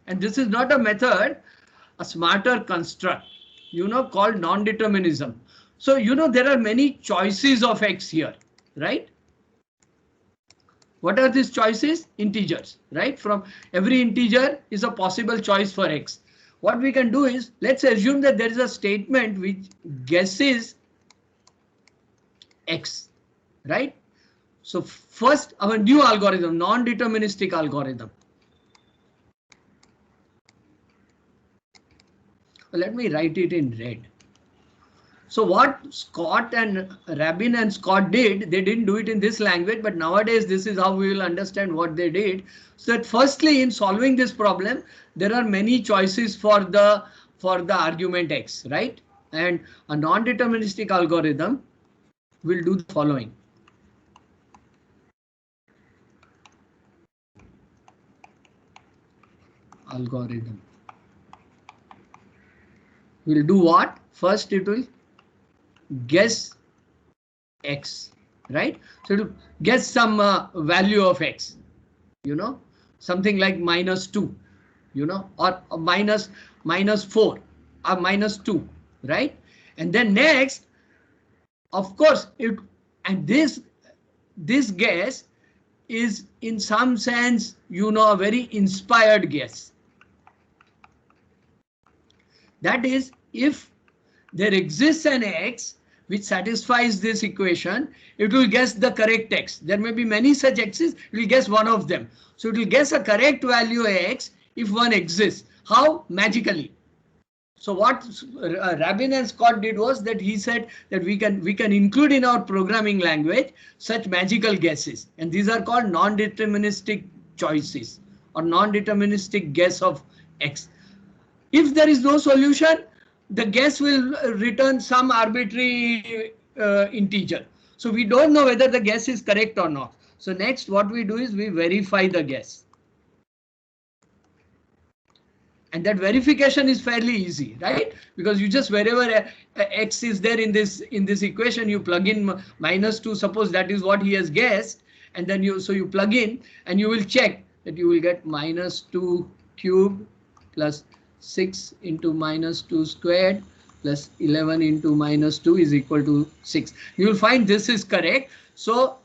Speaker 1: And this is not a method, a smarter construct, called non-determinism. So, there are many choices of x here, right? What are these choices? Integers, right? From every integer is a possible choice for x. What we can do is, let's assume that there is a statement which guesses x, right? So first, our new algorithm, non-deterministic algorithm. Let me write it in red. So what Scott and Rabin and Scott did, they didn't do it in this language, but nowadays this is how we will understand what they did. So that firstly, in solving this problem, there are many choices for the argument x, right? And a non-deterministic algorithm will do the following. algorithm will do what? First it will guess x, right? So to guess some value of x, you know, something like -2, you know, or minus -4 or -2, right? And then next, of course, and this guess is in some sense, you know, a very inspired guess. That is, if there exists an x which satisfies this equation, it will guess the correct x. There may be many such x's, it will guess one of them. So it will guess a correct value x if one exists. How? Magically. So what Rabin and Scott did was that he said that we can include in our programming language such magical guesses, and these are called non-deterministic choices or non-deterministic guess of x. If there is no solution, the guess will return some arbitrary integer. So we don't know whether the guess is correct or not. So next what we do is we verify the guess. And that verification is fairly easy, right? Because you just, wherever x is there in this equation, you plug in -2, suppose that is what he has guessed, and then you plug in and you will check that you will get -2 cubed plus 6 into -2 squared plus 11 into -2 is equal to 6. You will find this is correct. So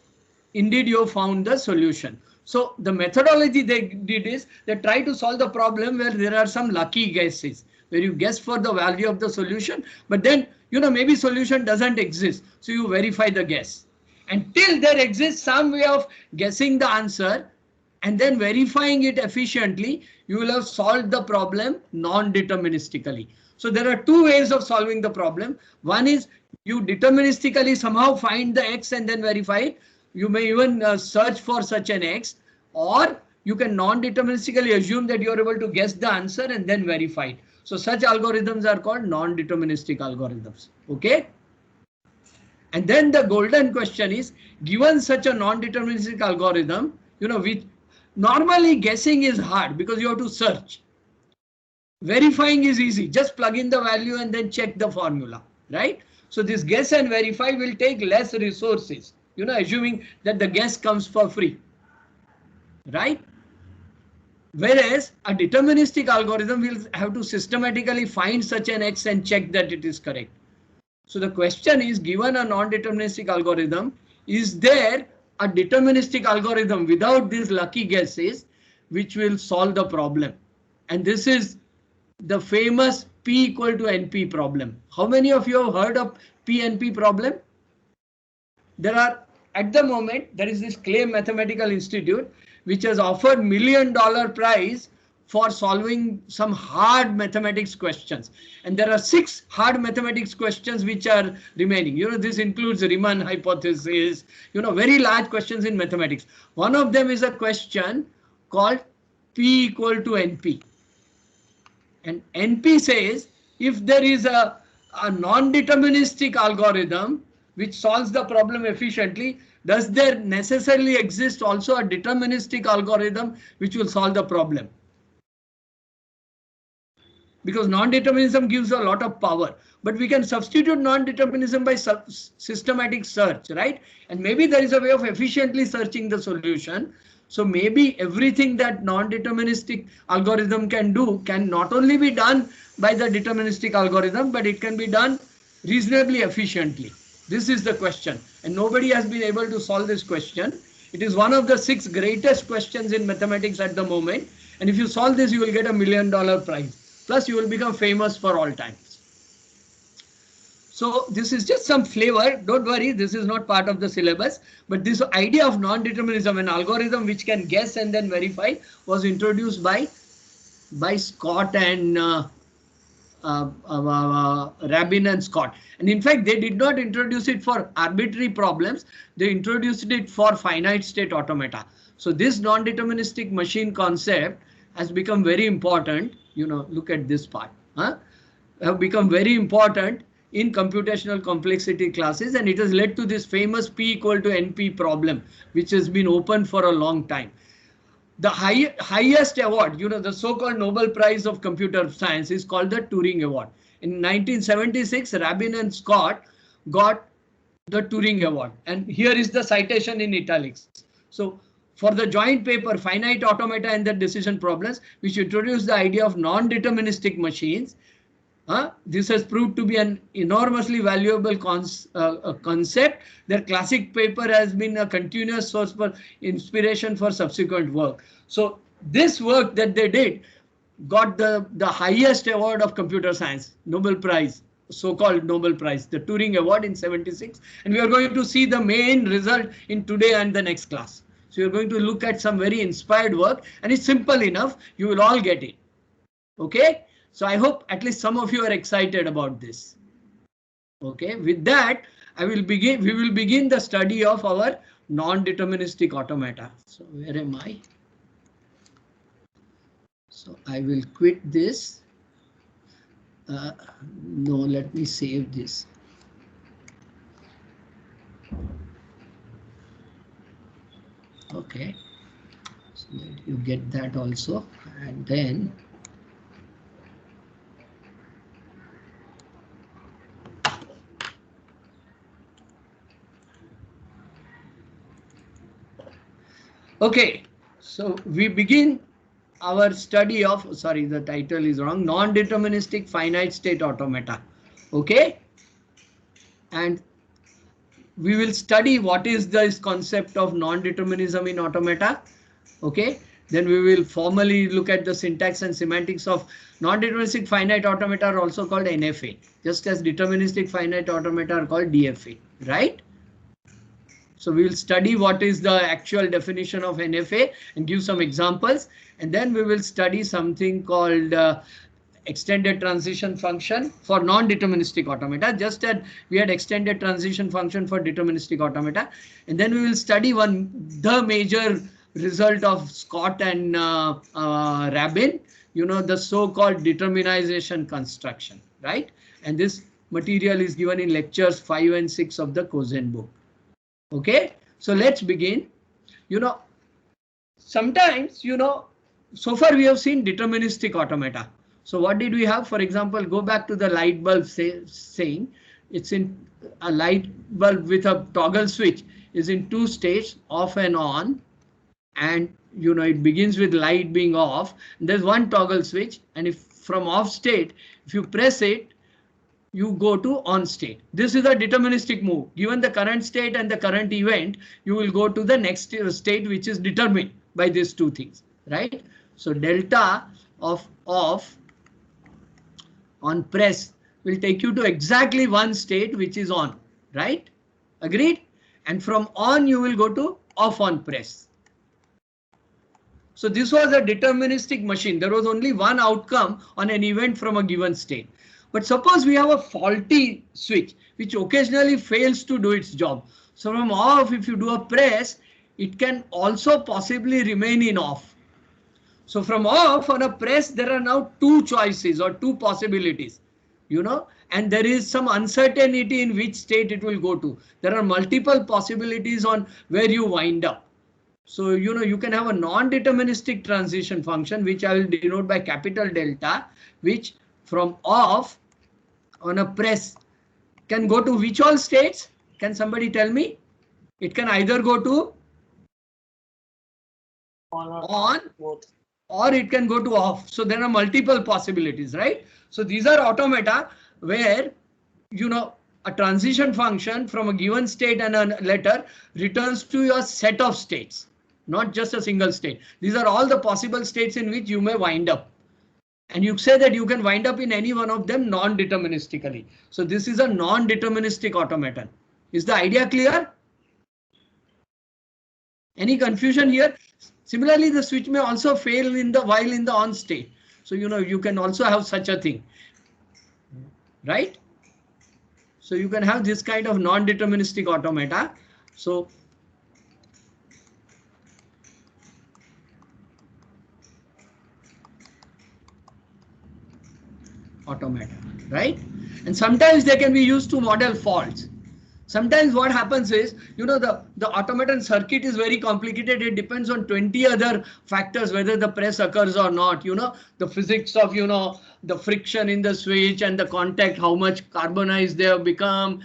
Speaker 1: indeed you have found the solution. So the methodology they did is they try to solve the problem where there are some lucky guesses, where you guess for the value of the solution, but then, you know, maybe solution doesn't exist. So you verify the guess until there exists some way of guessing the answer and then verifying it efficiently. You will have solved the problem non-deterministically. So there are two ways of solving the problem. One is you deterministically somehow find the x and then verify it. You may even search for such an x, or you can non-deterministically assume that you are able to guess the answer and then verify it. So such algorithms are called non-deterministic algorithms. Okay. And then the golden question is, given such a non-deterministic algorithm, you know, which normally guessing is hard because you have to search. Verifying is easy. Just plug in the value and then check the formula, right? So this guess and verify will take less resources, you know, assuming that the guess comes for free, right? Whereas a deterministic algorithm will have to systematically find such an x and check that it is correct. So the question is, given a non-deterministic algorithm, is there a deterministic algorithm without these lucky guesses which will solve the problem? And this is the famous P equal to NP problem. How many of you have heard of PNP problem? There are, at the moment, there is this Clay Mathematical Institute which has offered $1 million prize for solving some hard mathematics questions. And there are 6 hard mathematics questions which are remaining. You know, this includes Riemann hypothesis, you know, very large questions in mathematics. One of them is a question called P equal to NP. And NP says if there is a non-deterministic algorithm which solves the problem efficiently, does there necessarily exist also a deterministic algorithm which will solve the problem? Because non-determinism gives a lot of power, but we can substitute non-determinism by systematic search, right? And maybe there is a way of efficiently searching the solution. So maybe everything that non-deterministic algorithm can do can not only be done by the deterministic algorithm, but it can be done reasonably efficiently. This is the question, and nobody has been able to solve this question. It is one of the 6 greatest questions in mathematics at the moment. And if you solve this, you will get $1 million prize. Plus, you will become famous for all times. So this is just some flavor. Don't worry, this is not part of the syllabus. But this idea of non-determinism, an algorithm which can guess and then verify, was introduced by Scott and Rabin and Scott. And in fact, they did not introduce it for arbitrary problems. They introduced it for finite state automata. So this non-deterministic machine concept has become very important. You know, look at this part. Have become very important in computational complexity classes, and it has led to this famous P equal to NP problem, which has been open for a long time. the highest award, the so-called Nobel Prize of Computer Science is called the Turing Award. In 1976, Rabin and Scott got the Turing Award. And here is the citation in italics. So for the joint paper, Finite Automata and their Decision Problems, which introduced the idea of non-deterministic machines, this has proved to be an enormously valuable concept. Their classic paper has been a continuous source for inspiration for subsequent work. So this work that they did got the highest award of computer science, Nobel Prize, so-called Nobel Prize, the Turing Award in 76. And we are going to see the main result in today and the next class. So you're going to look at some very inspired work, and it's simple enough. You will all get it. Okay. So I hope at least some of you are excited about this. Okay, with that, we will begin the study of our non-deterministic automata. So where am I? So I will quit this. No, let me save this. Okay, so that you get that also, and then okay, so we begin our study of, sorry, the title is wrong, non-deterministic finite state automata. Okay, and we will study what is this concept of non-determinism in automata. Okay, then we will formally look at the syntax and semantics of non-deterministic finite automata, are also called NFA, just as deterministic finite automata are called DFA, right? So we will study what is the actual definition of NFA and give some examples. And then we will study something called extended transition function for non-deterministic automata, just as we had extended transition function for deterministic automata. And then we will study the major result of Scott and Rabin, the so-called determinization construction, right? And this material is given in lectures 5 and 6 of the Cozen book. Okay, so let's begin. Sometimes, so far we have seen deterministic automata. So what did we have? For example, go back to the light bulb saying it's in a light bulb with a toggle switch is in two states, off and on. And it begins with light being off. There's one toggle switch, and if from off state, if you press it, you go to on state. This is a deterministic move. Given the current state and the current event, you will go to the next state, which is determined by these two things, right? So delta of off on press will take you to exactly one state, which is on, right? Agreed? And from on, you will go to off on press. So this was a deterministic machine. There was only one outcome on an event from a given state. But suppose we have a faulty switch which occasionally fails to do its job. So from off, if you do a press, it can also possibly remain in off. So from off on a press, there are now two choices or two possibilities, and there is some uncertainty in which state it will go to. There are multiple possibilities on where you wind up. So, you can have a non-deterministic transition function, which I will denote by capital delta, which from off on a press can go to which all states? Can somebody tell me? It can either go to on or it can go to off. So there are multiple possibilities, right? So these are automata where, a transition function from a given state and a letter returns to your set of states, not just a single state. These are all the possible states in which you may wind up. And you say that you can wind up in any one of them non-deterministically. So this is a non-deterministic automaton. Is the idea clear? Any confusion here? Similarly, the switch may also fail while in the on state. So, you can also have such a thing, right? So you can have this kind of non-deterministic automata. So automata, right? And sometimes they can be used to model faults. Sometimes what happens is, the automaton circuit is very complicated. It depends on 20 other factors, whether the press occurs or not, the physics of, the friction in the switch and the contact, how much carbonized they have become,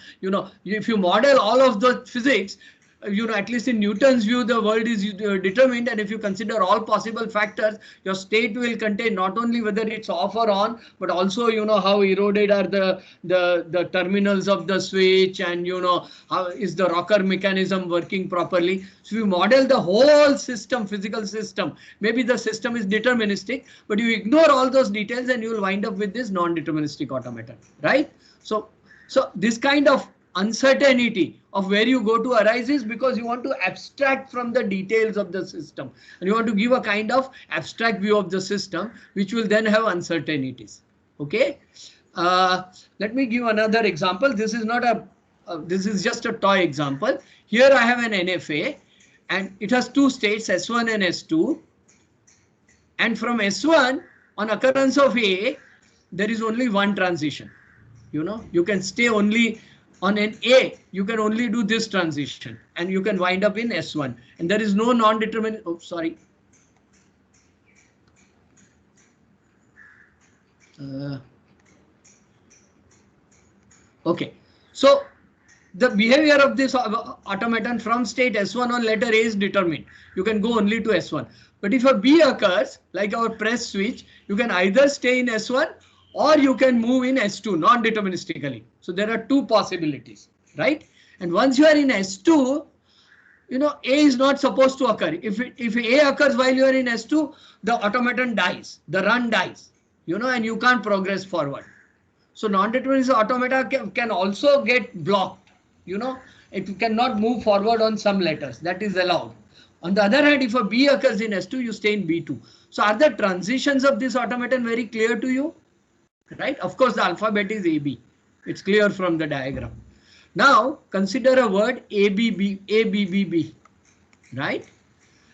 Speaker 1: if you model all of the physics, at least in Newton's view, the world is determined, and if you consider all possible factors, your state will contain not only whether it's off or on, but also, how eroded are the terminals of the switch, and, how is the rocker mechanism working properly. So if you model the whole system, physical system, maybe the system is deterministic, but you ignore all those details and you will wind up with this non-deterministic automaton, right? So this kind of uncertainty of where you go to arises because you want to abstract from the details of the system, and you want to give a kind of abstract view of the system, which will then have uncertainties. Okay, let me give another example. This is not this is just a toy example. Here I have an NFA, and it has two states, S1 and S2, and from S1, on occurrence of A, there is only one transition. You can stay only on an A, you can only do this transition, and you can wind up in S1, and there is no non-determinate. Oh, sorry. Okay, so the behavior of this automaton from state S1 on letter A is determined. You can go only to S1. But if a B occurs, like our press switch, you can either stay in S1 or you can move in S2 non-deterministically. So there are two possibilities, right? And once you are in S2, A is not supposed to occur. If A occurs while you are in S2, the automaton dies, the run dies, and you can't progress forward. So non-deterministic automata can also get blocked, it cannot move forward on some letters. That is allowed. On the other hand, if a B occurs in S2, you stay in B2. So are the transitions of this automaton very clear to you? Right? Of course, the alphabet is AB. It's clear from the diagram. Now consider a word ABB, right?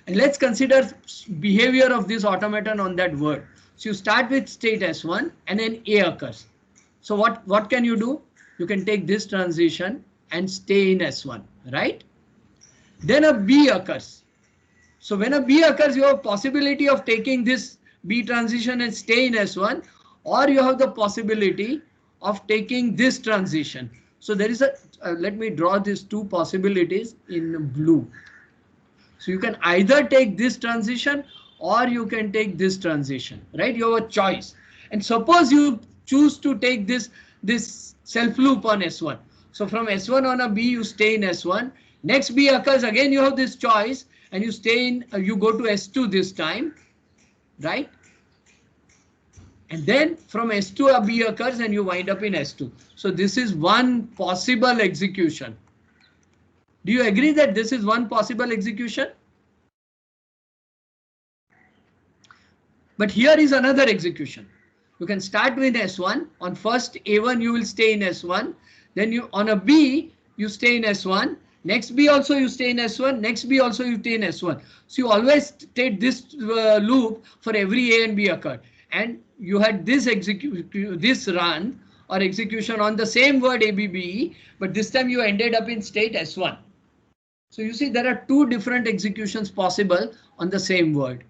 Speaker 1: And let's consider behavior of this automaton on that word. So you start with state S1 and then A occurs. So what can you do? You can take this transition and stay in S1, right? Then a B occurs. So when a B occurs, you have possibility of taking this B transition and stay in S1, or you have the possibility of taking this transition. So there is let me draw these two possibilities in blue. So you can either take this transition or you can take this transition, right? You have a choice. And suppose you choose to take this self loop on S1. So from S1 on a B, you stay in S1. Next B occurs, again you have this choice, and you stay in, you go to S2 this time, right? And then from S2 a B occurs and you wind up in S2. So this is one possible execution. Do you agree that this is one possible execution? But here is another execution. You can start with S1. On first A1 you will stay in S1. Then you on a B you stay in S1. Next B also you stay in S1. Next B also you stay in S1. So you always take this loop for every A and B occurred. And you had this run or execution on the same word ABB, but this time you ended up in state S1. So you see there are two different executions possible on the same word.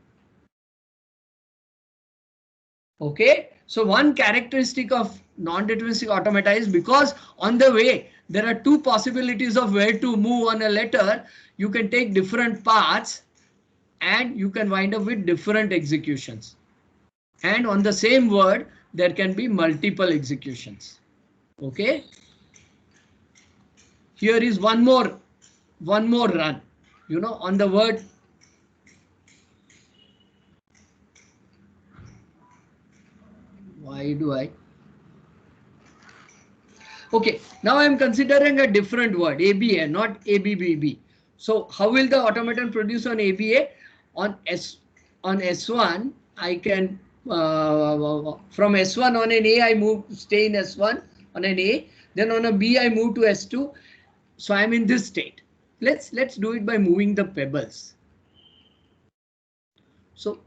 Speaker 1: Okay, so one characteristic of non-deterministic automata is because on the way there are two possibilities of where to move on a letter, you can take different paths and you can wind up with different executions. And on the same word, there can be multiple executions. Okay. Here is one more run, on the word. Why do I? Okay, now I am considering a different word, ABA, not ABBB. So how will the automaton produce on ABA? On S1, I can from S1 on an A, I stay in S1 on an A. Then on a B, I move to S2. So I'm in this state. Let's do it by moving the pebbles. So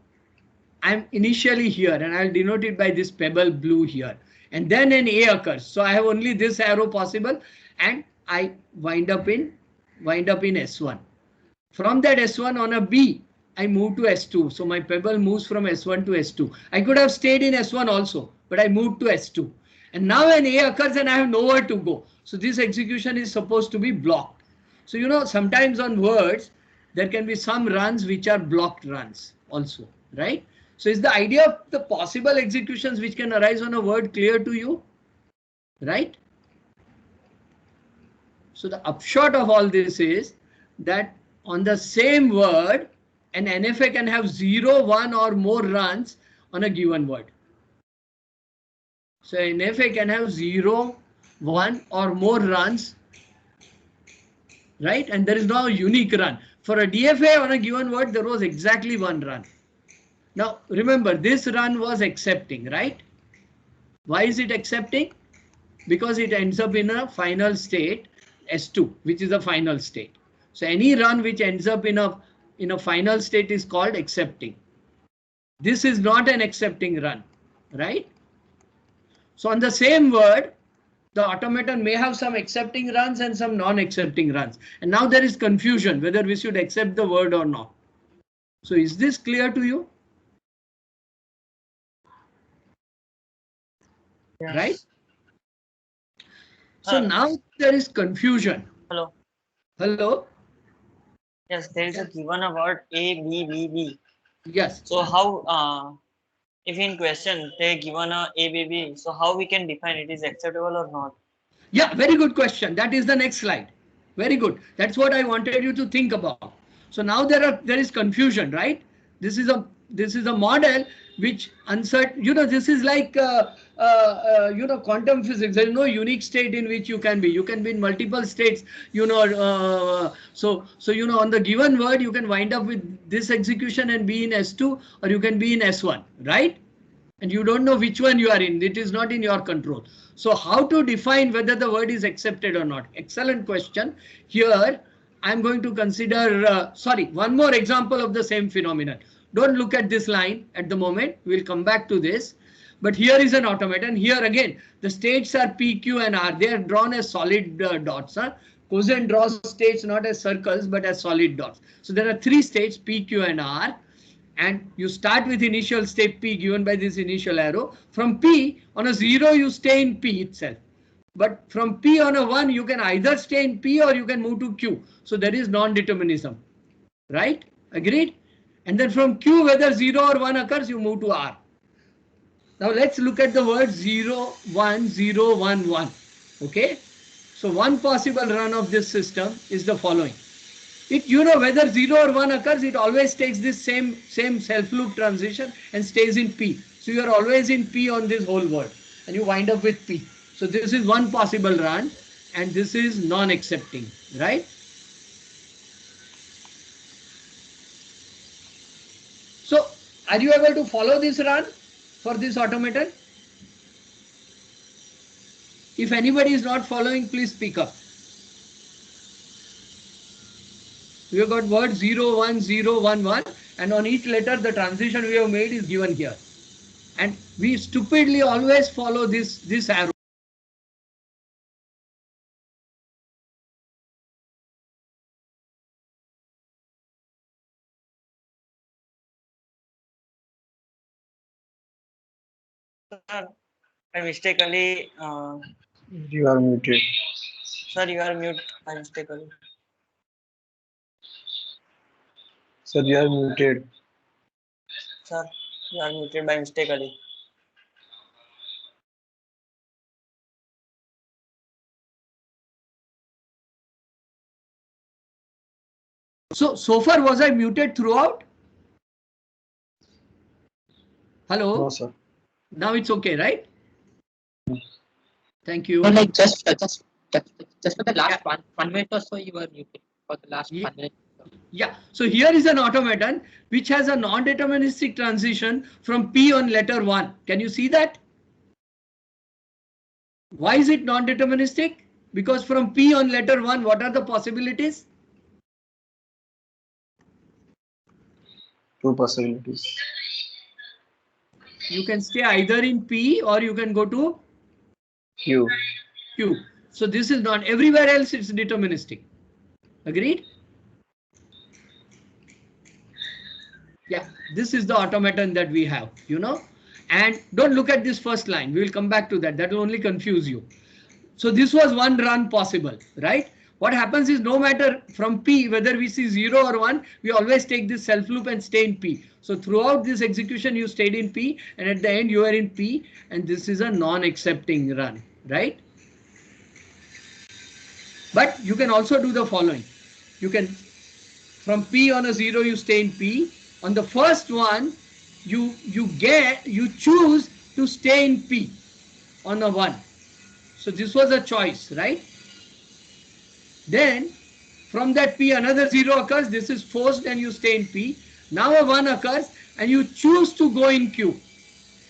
Speaker 1: I'm initially here, and I'll denote it by this pebble blue here. And then an A occurs. So I have only this arrow possible, and I wind up in S1. From that S1 on a B, I move to S2. So my pebble moves from S1 to S2. I could have stayed in S1 also, but I moved to S2. And now an A occurs and I have nowhere to go. So this execution is supposed to be blocked. So you know, sometimes on words, there can be some runs which are blocked runs also, right? So is the idea of the possible executions which can arise on a word clear to you? Right? So the upshot of all this is that on the same word, an NFA can have 0, 1 or more runs on a given word. So NFA can have 0, 1 or more runs, right? And there is no unique run. For a DFA on a given word, there was exactly one run. Now remember, this run was accepting, right? Why is it accepting? Because it ends up in a final state S2, which is a final state. So any run which ends up in a final state is called accepting. This is not an accepting run, right? So on the same word, the automaton may have some accepting runs and some non-accepting runs. And now there is confusion whether we should accept the word or not. So is this clear to you?
Speaker 3: Yes.
Speaker 1: Right? So now there is confusion.
Speaker 3: Hello.
Speaker 1: Hello?
Speaker 3: Yes, there is a given a word A, B, B, B.
Speaker 1: Yes.
Speaker 3: So how, if in question they given a A, B, B, so how we can define it is acceptable or not?
Speaker 1: Yeah, very good question. That is the next slide. Very good. That's what I wanted you to think about. So now there is confusion, right? This is a model which uncertain. You know, this is like you know, quantum physics. There is no unique state in which you can be. You can be in multiple states. You know, so you know, on the given word you can wind up with this execution and be in S2, or you can be in S1, right? And you don't know which one you are in. It is not in your control. So how to define whether the word is accepted or not? Excellent question. Here I'm going to consider, sorry, one more example of the same phenomenon. Don't look at this line at the moment. We'll come back to this. But here is an automaton. Here again, the states are P, Q and R. They are drawn as solid dots. Cosen draws states not as circles but as solid dots. So there are three states, P, Q and R. And you start with initial state P given by this initial arrow. From P on a 0 you stay in P itself. But from P on a 1 you can either stay in P or you can move to Q. So there is non-determinism. Right? Agreed? And then from Q, whether 0 or 1 occurs, you move to R. Now let's look at the word 0, 1, 0, 1, 1. Okay? So one possible run of this system is the following. You know, whether 0 or 1 occurs, it always takes this same self-loop transition and stays in P. So you are always in P on this whole word and you wind up with P. So this is one possible run and this is non-accepting, right? So are you able to follow this run for this automaton? If anybody is not following, please speak up. We have got word 0, 1, 0, 1, 1 and on each letter the transition we have made is given here. And we stupidly always follow this arrow.
Speaker 3: Sir, I mistakenly,
Speaker 2: You are muted.
Speaker 3: sir, you are mute by mistakenly.
Speaker 2: Sir, you are muted.
Speaker 3: Sir, you are muted by mistakenly.
Speaker 1: So far was I muted throughout? Hello?
Speaker 2: No, sir.
Speaker 1: Now it's okay, right? Thank you.
Speaker 4: No, like just for the last 1 minute or so, you were muted for the last 1 minute.
Speaker 1: Yeah. So here is an automaton which has a non-deterministic transition from P on letter 1. Can you see that? Why is it non-deterministic? Because from P on letter 1, what are the possibilities?
Speaker 2: Two possibilities.
Speaker 1: You can stay either in P or you can go to
Speaker 2: Q.
Speaker 1: Q. So this is not, everywhere else it's deterministic. Agreed? Yeah, this is the automaton that we have, you know. And don't look at this first line. We will come back to that. That will only confuse you. So this was one run possible, right? What happens is no matter from P, whether we see 0 or 1, we always take this self loop and stay in P. So throughout this execution, you stayed in P, and at the end you are in P, and this is a non-accepting run, right? But you can also do the following. You can, from P on a 0, you stay in P. On the first one, you choose to stay in P on a 1. So this was a choice, right? Then from that P another 0 occurs. This is forced and you stay in P. Now a 1 occurs and you choose to go in Q.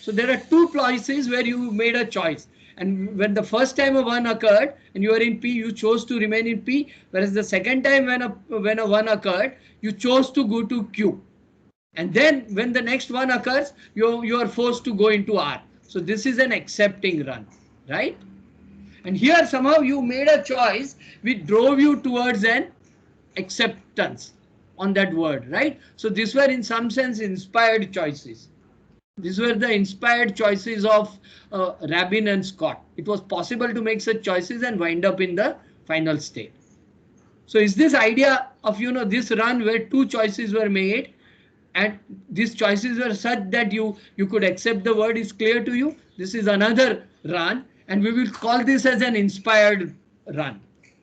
Speaker 1: So there are two places where you made a choice. And when the first time a 1 occurred and you are in P, you chose to remain in P. Whereas the second time when a 1 occurred, you chose to go to Q. And then when the next one occurs, you are forced to go into R. So this is an accepting run, right? And here somehow you made a choice which drove you towards an acceptance on that word, right? So these were in some sense inspired choices. These were the inspired choices of Rabin and Scott. It was possible to make such choices and wind up in the final state. So is this idea of, you know, this run where two choices were made and these choices were such that you could accept the word is clear to you? This is another run, and we will call this as an inspired run.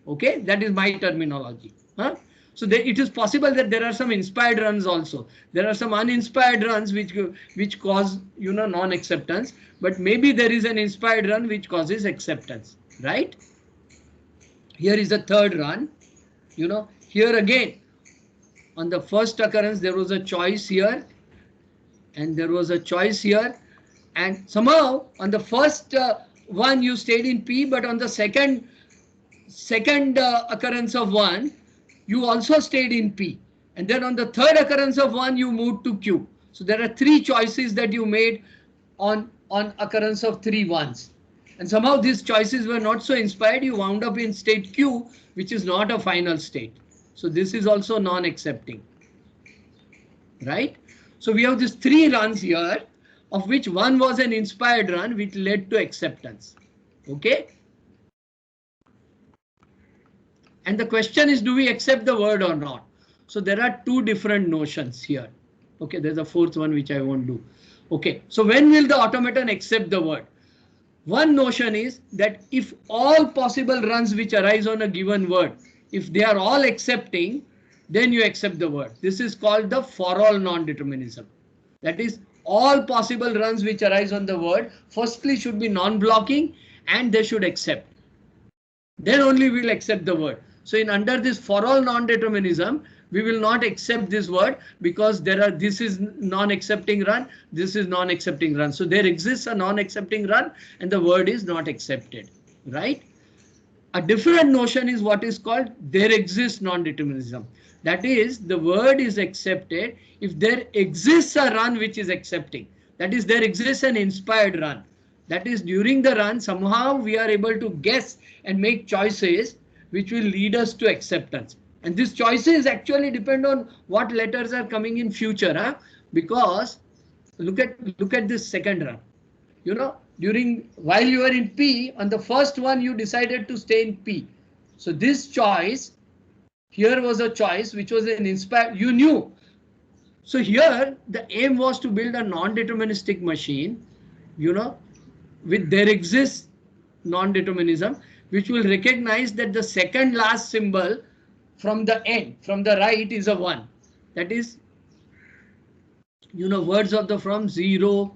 Speaker 1: Okay, that is my terminology. Huh? So it is possible that there are some inspired runs also. There are some uninspired runs which cause, you know, non-acceptance, but maybe there is an inspired run which causes acceptance, right? Here is the third run. You know, here again, on the first occurrence, there was a choice here, and there was a choice here, and somehow on the first one you stayed in P, but on the second occurrence of 1, you also stayed in P, and then on the third occurrence of 1, you moved to Q. So there are 3 choices that you made on occurrence of 3 ones, and somehow these choices were not so inspired. You wound up in state Q, which is not a final state. So this is also non-accepting, right? So we have these 3 runs here, of which one was an inspired run which led to acceptance. Okay. And the question is, do we accept the word or not? So there are 2 different notions here. Okay, there's a 4th one which I won't do. Okay, so when will the automaton accept the word? One notion is that if all possible runs which arise on a given word, if they are all accepting, then you accept the word. This is called the for all non-determinism. That is, all possible runs which arise on the word firstly should be non-blocking and they should accept. Then only we will accept the word. So in under this for all non-determinism, we will not accept this word because this is non-accepting run, this is non-accepting run. So there exists a non-accepting run and the word is not accepted, right? A different notion is what is called there exists non-determinism. That is, the word is accepted if there exists a run which is accepting. That is, there exists an inspired run. That is, during the run, somehow we are able to guess and make choices which will lead us to acceptance. And these choices actually depend on what letters are coming in future. Huh? Because look at this second run. You know, while you are in P, on the first one you decided to stay in P. So this choice here was a choice which was an inspired, you knew. So here the aim was to build a non-deterministic machine, you know, with there exists non-determinism, which will recognize that the second last symbol from the end, from the right, is a 1. That is, you know, words of the from 0,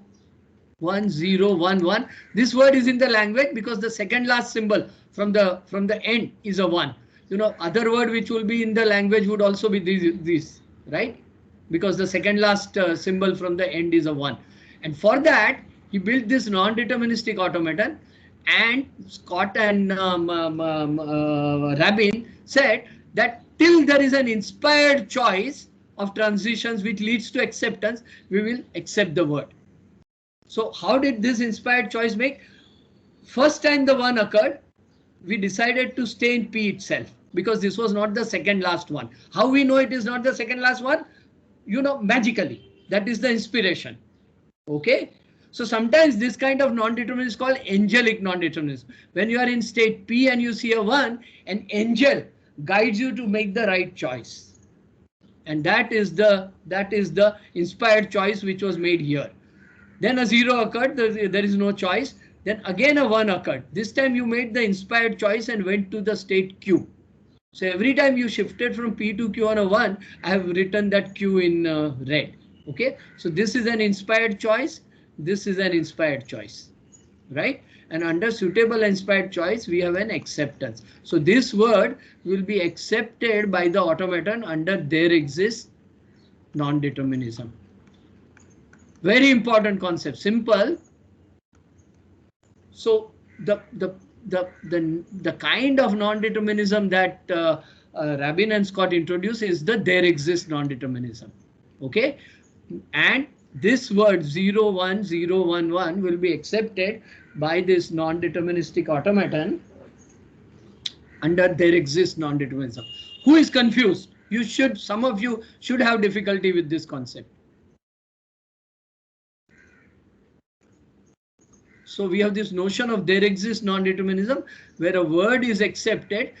Speaker 1: 1, 0, 1, 1. This word is in the language because the second last symbol from the end is a 1. You know, other word which will be in the language would also be this, right? Because the second last symbol from the end is a 1. And for that, he built this non-deterministic automaton, and Scott and Rabin said that till there is an inspired choice of transitions which leads to acceptance, we will accept the word. So how did this inspired choice make? First time the 1 occurred, we decided to stay in P itself because this was not the second last one. How we know it is not the second last one? You know, magically. That is the inspiration. Okay. So sometimes this kind of non-determinism is called angelic non-determinism. When you are in state P and you see a 1, an angel guides you to make the right choice. And that is the inspired choice which was made here. Then a 0 occurred, there is no choice. Then again a 1 occurred. This time you made the inspired choice and went to the state Q. So every time you shifted from P to Q on a 1, I have written that Q in red. Okay, so this is an inspired choice. This is an inspired choice, right? And under suitable inspired choice, we have an acceptance. So this word will be accepted by the automaton under there exists non-determinism. Very important concept, simple. So the kind of non-determinism that Rabin and Scott introduced is the there exists non-determinism. Okay, and this word 0, 1, 0, 1, 1 will be accepted by this non-deterministic automaton under there exists non-determinism. Who is confused? Some of you should have difficulty with this concept. So we have this notion of there exists non-determinism where a word is accepted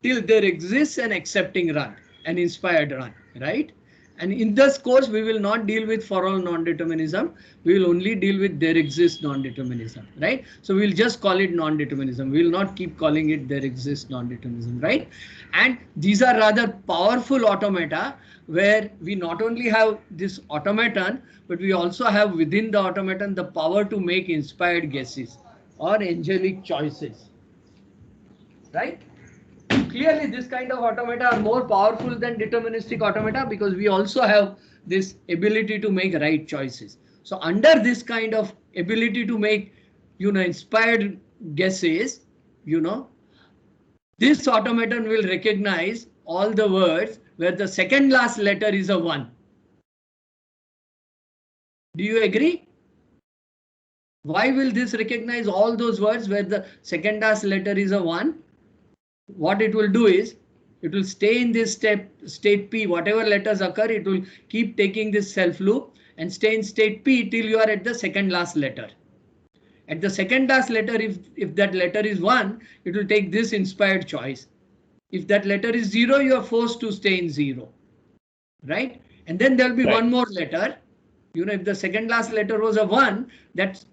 Speaker 1: till there exists an accepting run, an inspired run, right? And in this course, we will not deal with for all non-determinism. We will only deal with there exists non-determinism, right? So we'll just call it non-determinism. We will not keep calling it there exists non-determinism, right? And these are rather powerful automata where we not only have this automaton, but we also have within the automaton the power to make inspired guesses or angelic choices, right? Clearly, this kind of automata are more powerful than deterministic automata because we also have this ability to make right choices. So under this kind of ability to make, inspired guesses, this automaton will recognize all the words where the second last letter is a 1. Do you agree? Why will this recognize all those words where the second last letter is a 1? What it will do is, it will stay in this state P, whatever letters occur, it will keep taking this self loop and stay in state P till you are at the second last letter. At the second last letter, if that letter is 1, it will take this inspired choice. If that letter is 0, you are forced to stay in 0, right? And then there will be one more letter. If the second last letter was a 1, that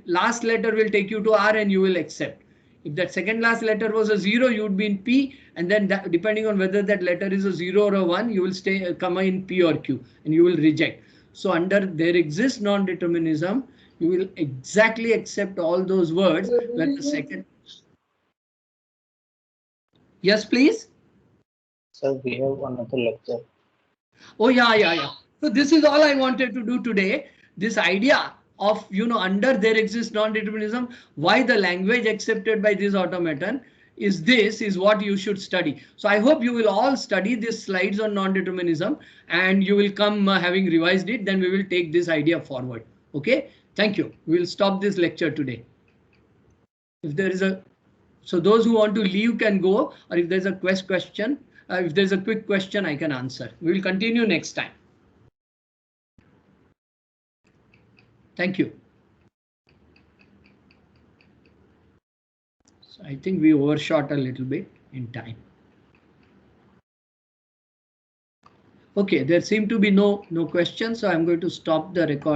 Speaker 1: last letter will take you to R and you will accept. If that second last letter was a 0, you would be in P, and then depending on whether that letter is a 0 or a 1, you will come in P or Q, and you will reject. So under there exists non-determinism, you will exactly accept all those words when the second. Yes, please.
Speaker 2: Sir, we have another lecture.
Speaker 1: Oh yeah. So this is all I wanted to do today. This idea of, under there exists non-determinism, why the language accepted by this automaton is what you should study. So I hope you will all study these slides on non-determinism and you will come having revised it. Then we will take this idea forward. Okay, thank you. We will stop this lecture today. If there is so those who want to leave can go, or if there's a question, if there's a quick question, I can answer. We will continue next time. Thank you. So I think we overshot a little bit in time. Okay, there seem to be no questions, so I'm going to stop the recording.